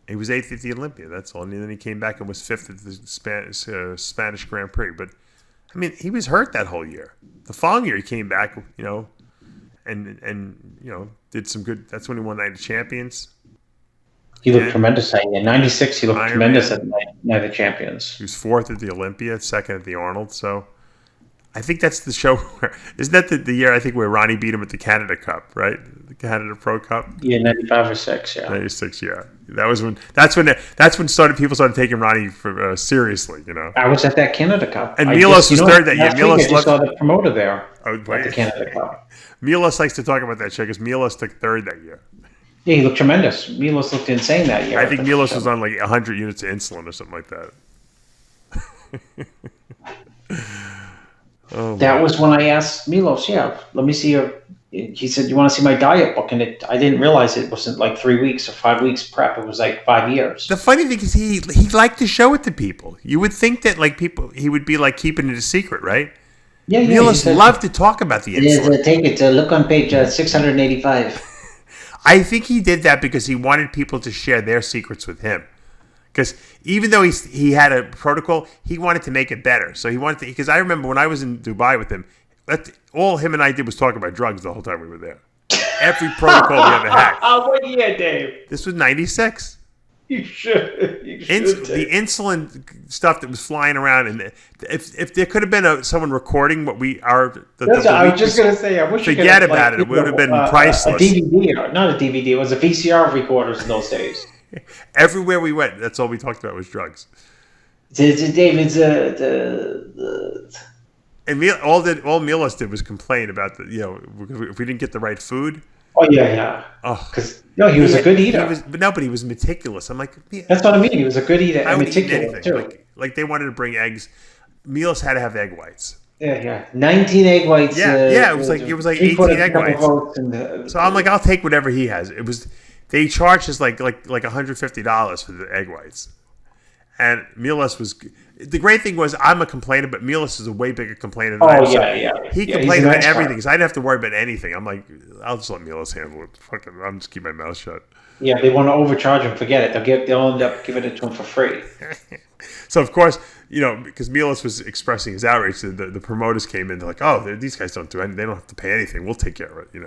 He was 8th at the Olympia, that's all. And then he came back and was 5th at the Spanish Grand Prix. But, I mean, he was hurt that whole year. The following year he came back, and did some good. That's when he won Night of Champions. He looked tremendous that year. 96, he looked tremendous at Night of Champions. He was 4th at the Olympia, 2nd at the Arnold. So I think that's the show where, isn't that the year I think where Ronnie beat him at the Canada Cup, right? The Canada Pro Cup? Yeah, 95 or 6, yeah. 96, yeah. That's when people started taking Ronnie seriously, I was at that Canada Cup. And Milos was third that year. Milos saw the promoter there at the Canada Cup. Milos likes to talk about that show because Milos took third that year. Yeah, he looked tremendous. Milos looked insane that year. I think Milos was on like 100 units of insulin or something like that. That was when I asked Milos, let me see your... He said, you want to see my diet book? And I didn't realize it wasn't like 3 weeks or 5 weeks prep. It was like 5 years. The funny thing is he liked to show it to people. You would think that he would be like keeping it a secret, right? Yeah. Milos loved to talk about the insulin. Take it. Look on page 685. I think he did that because he wanted people to share their secrets with him. Because even though he had a protocol, he wanted to make it better. So he wanted to, because I remember when I was in Dubai with him, all him and I did was talk about drugs the whole time we were there. Every protocol we ever had. What year, Dave? This was 96. You should. The insulin stuff that was flying around, and if there could have been someone recording what we are, I was just gonna say, I wish forget about it. It would have been priceless. A DVD, not a DVD. It was a VCR recorders in those days. Everywhere we went, that's all we talked about was drugs. David's and all Milos did was complain about if we didn't get the right food. Oh yeah. Because he was a good eater. But he was meticulous. I'm like, that's what I mean. He was a good eater and meticulous too. Like they wanted to bring eggs. Milos had to have egg whites. Yeah. 19 egg whites. It was like 18 egg whites. So I'm like, I'll take whatever he has. They charged us like $150 for the egg whites. And Milos was... The great thing was I'm a complainer, but Milos is a way bigger complainer than I am. Yeah. He complained about everything, so I didn't have to worry about anything. I'm like, I'll just let Milos handle it. Fuck it. I'm just keep my mouth shut. Yeah, they want to overcharge him. Forget it. They'll end up giving it to him for free. So, of course, because Milos was expressing his outrage, the promoters came in. They're like, oh, these guys don't do anything. They don't have to pay anything. We'll take care of it,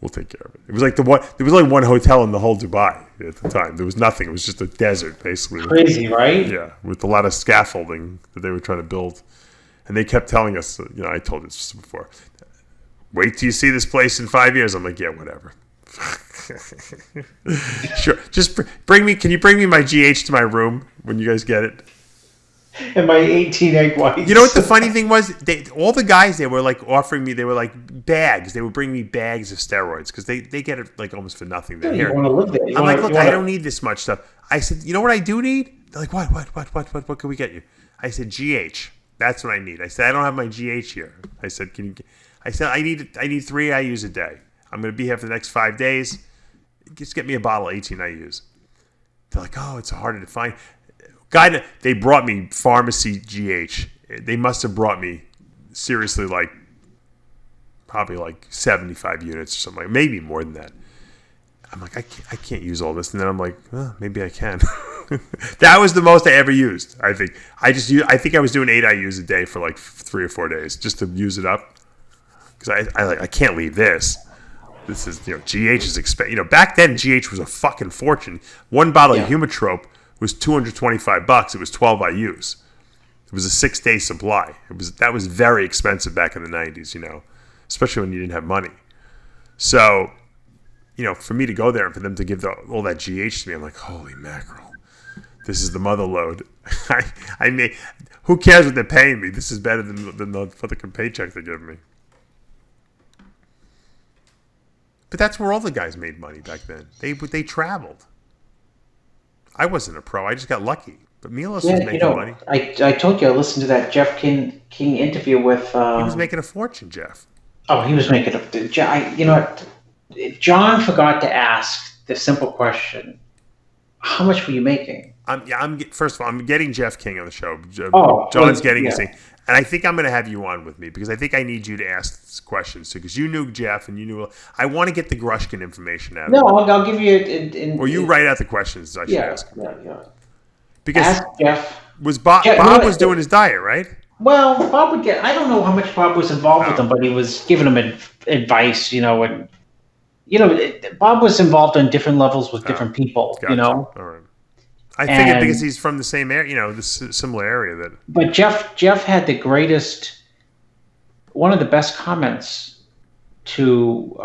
We'll take care of it. It was like there was only one hotel in the whole Dubai at the time. There was nothing. It was just a desert, basically. Crazy, right? Yeah, with a lot of scaffolding that they were trying to build. And they kept telling us, I told this before, wait till you see this place in 5 years. I'm like, yeah, whatever. Sure. Just can you bring me my GH to my room when you guys get it? And my 18 egg whites. You know what the funny thing was? All the guys, they were like offering me, they were like bags. They would bring me bags of steroids because they get it like almost for nothing. They're here. You want to live there. I'm like, look, I don't need this much stuff. I said, you know what I do need? They're like, what can we get you? I said, GH. That's what I need. I said, I don't have my GH here. I said, I said, I need 3 IUs a day. I'm going to be here for the next 5 days. Just get me a bottle of 18 IUs. They're like, oh, it's harder to find. Guy, they brought me pharmacy GH. They must have brought me, seriously, like, probably like 75 units or something, like maybe more than that. I'm like, I can't use all this. And then I'm like, oh, maybe I can. That was the most I ever used, I think. I think I was doing 8 IUs a day for like 3 or 4 days just to use it up. Because I can't leave this. This is, GH is expensive. Back then, GH was a fucking fortune. One bottle of Humatrope was $225. It was 12 IUs. It was a 6-day supply. That was very expensive back in the 90s, especially when you didn't have money. So, for me to go there and for them to give all that GH to me, I'm like, holy mackerel. This is the mother load. I mean, who cares what they're paying me? This is better than the fucking paycheck they give me. But that's where all the guys made money back then. They traveled. I wasn't a pro. I just got lucky. But Milos was making money. I told you I listened to that Jeff King interview with. He was making a fortune, Jeff. Oh, he was making what? John forgot to ask the simple question: how much were you making? First of all, I'm getting Jeff King on the show. John's getting his thing. And I think I'm going to have you on with me because I think I need you to ask questions too. Because you knew Jeff and you knew. I want to get the Grushkin information out of him. No, I'll give you. Or you write out the questions I should ask him. Yeah. Because ask Jeff. Bob was doing his diet, right? Well, Bob would get. I don't know how much Bob was involved with him, but he was giving him advice. And Bob was involved on different levels with different people. Gotcha. All right. I figured because he's from the same area, this similar area. But Jeff had the greatest, one of the best comments to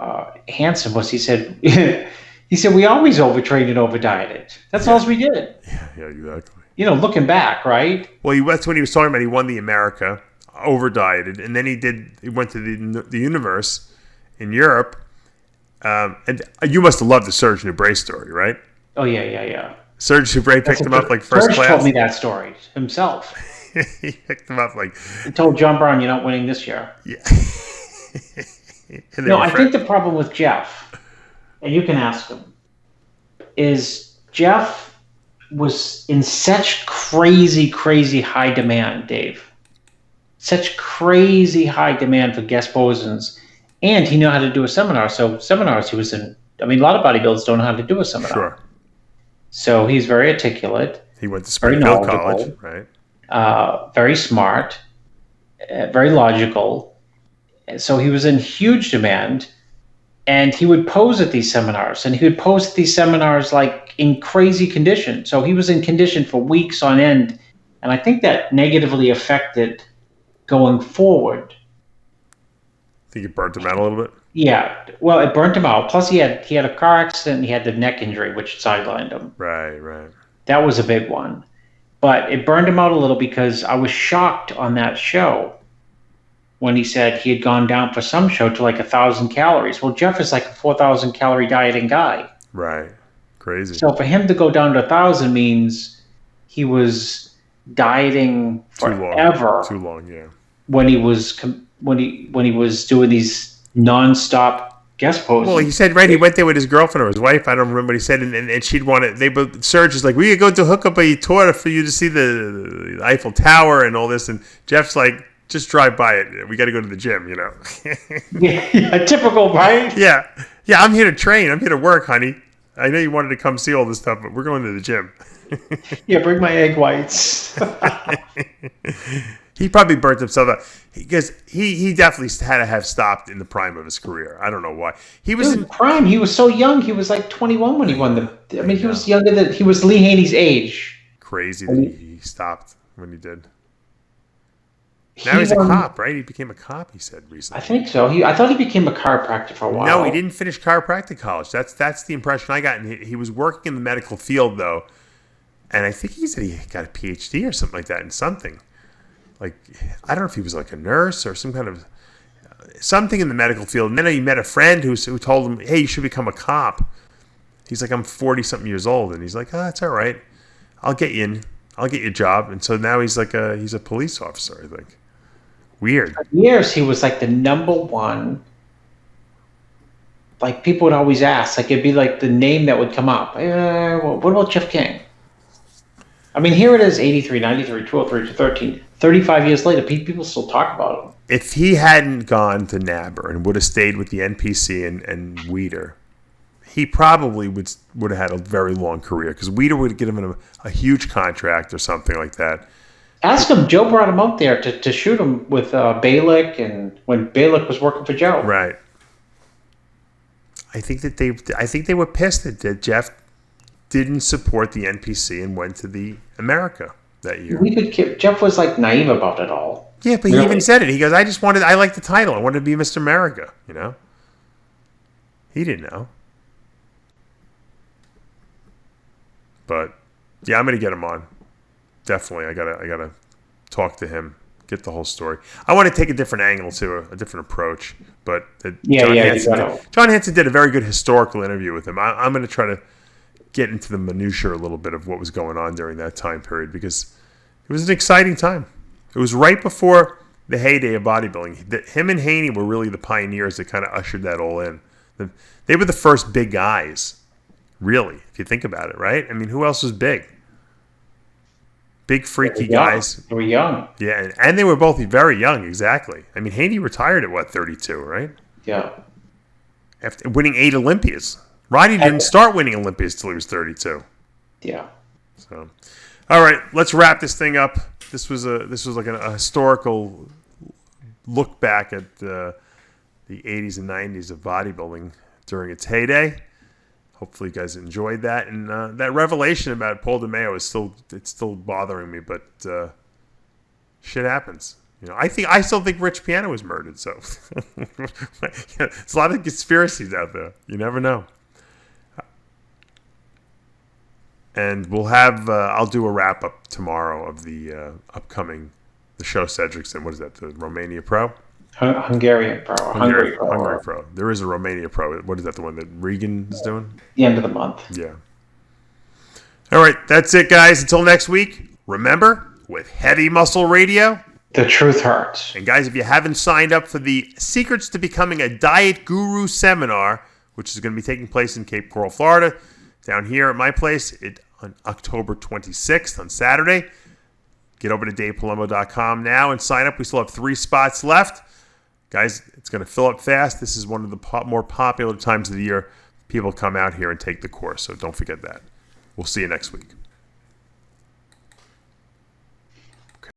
Hansen was he said, we always overtrained and overdieted. That's all we did. Yeah, exactly. Looking back, right? Well, that's when he was talking about he won the America, overdieted, and then he went to the universe in Europe, and you must have loved the Serge Nubret story, right? Oh yeah. Serge Nubret picked him up like first class. Serge told me that story himself. He picked him up like. He told John Brown, "You're not winning this year." Yeah. No, I think the problem with Jeff, and you can ask him, is Jeff was in such crazy high demand, Dave. Such crazy high demand for guest posings, and he knew how to do a seminar. So seminars he was in. I mean, a lot of bodybuilders don't know how to do a seminar. Sure. So he's very articulate. He went to Springfield College, right? Very smart, very logical. So he was in huge demand, and he would pose at these seminars, like in crazy condition. So he was in condition for weeks on end, and I think that negatively affected going forward. Think it burnt him out a little bit? Yeah, well, it burnt him out. Plus, he had a car accident and he had the neck injury, which sidelined him. Right. That was a big one. But it burned him out a little because I was shocked on that show when he said he had gone down for some show to like 1,000 calories. Well, Jeff is like a 4,000 calorie dieting guy. Right. Crazy. So for him to go down to 1,000 means he was dieting forever. Too long, yeah. When he was doing these nonstop guest poses. Well, he said, right, he went there with his girlfriend or his wife. I don't remember what he said. And she'd want it. Serge is like, we could go to hook up a tour for you to see the Eiffel Tower and all this. And Jeff's like, just drive by it. We got to go to the gym, Yeah, typical, right? Yeah, I'm here to train. I'm here to work, honey. I know you wanted to come see all this stuff, but we're going to the gym. Yeah, bring my egg whites. He probably burnt himself out because he definitely had to have stopped in the prime of his career. I don't know why. He was in prime. He was so young. He was like 21 when he won the. I mean, he was younger than he was Lee Haney's age. Crazy that he stopped when he did. Now he's a cop, right? He became a cop. He said recently. I think so. I thought he became a chiropractor for a while. No, he didn't finish chiropractic college. That's the impression I got. And he was working in the medical field though, and I think he said he got a PhD or something like that in something. Like, I don't know if he was like a nurse or some kind of something in the medical field. And then he met a friend who told him, hey, you should become a cop. He's like, I'm 40-something years old. And he's like, oh, that's all right. I'll get you in. I'll get you a job. And so now he's like he's a police officer, I think. Weird. For years, he was like the number one. Like, people would always ask, like, it'd be like the name that would come up. What about Jeff King? I mean, here it is, 83, 93, 203, 213. 35 years later, people still talk about him. If he hadn't gone to NABR and would have stayed with the NPC and Weider, he probably would have had a very long career, because Weider would have given him a huge contract or something like that. Ask him. Joe brought him out there to shoot him with Balick, and when Balick was working for Joe. Right. I think they were pissed that Jeff didn't support the NPC and went to the America that year. Jeff was like naive about it all. Yeah, but he even said it. He goes, I like the title. I wanted to be Mr. America, you know? He didn't know. But yeah, I'm gonna get him on. Definitely. I gotta talk to him, get the whole story. I want to take a different angle to a different approach. But John Hanson did a very good historical interview with him. I'm going to try to get into the minutiae a little bit of what was going on during that time period, because it was an exciting time. It was right before the heyday of bodybuilding. Him and Haney were really the pioneers that kind of ushered that all in. They were the first big guys, really, if you think about it, right? I mean, who else was big? Big, freaky guys. They were young. Yeah, and they were both very young, exactly. I mean, Haney retired at, 32, right? Yeah. After winning 8 Olympias. Roddy didn't start winning Olympias till he was 32. Yeah. So, all right, let's wrap this thing up. This was like a historical look back at the 80s and 90s of bodybuilding during its heyday. Hopefully you guys enjoyed that. And that revelation about Paul DeMayo is still bothering me, but shit happens. You know, I still think Rich Piano was murdered, so there's a lot of conspiracies out there. You never know. And we'll have I'll do a wrap up tomorrow of the upcoming show Cedricson. What is that? The Romania Pro? Hungarian Pro. Hungary Pro. There is a Romania Pro. What is that? The one that Regan is doing? The end of the month. Yeah. All right. That's it, guys. Until next week, remember, with Heavy Muscle Radio, the truth hurts. And guys, if you haven't signed up for the Secrets to Becoming a Diet Guru seminar, which is going to be taking place in Cape Coral, Florida, down here at my place on October 26th on Saturday, get over to DavePalumbo.com now and sign up. We still have 3 spots left. Guys, it's going to fill up fast. This is one of the more popular times of the year. People come out here and take the course, so don't forget that. We'll see you next week.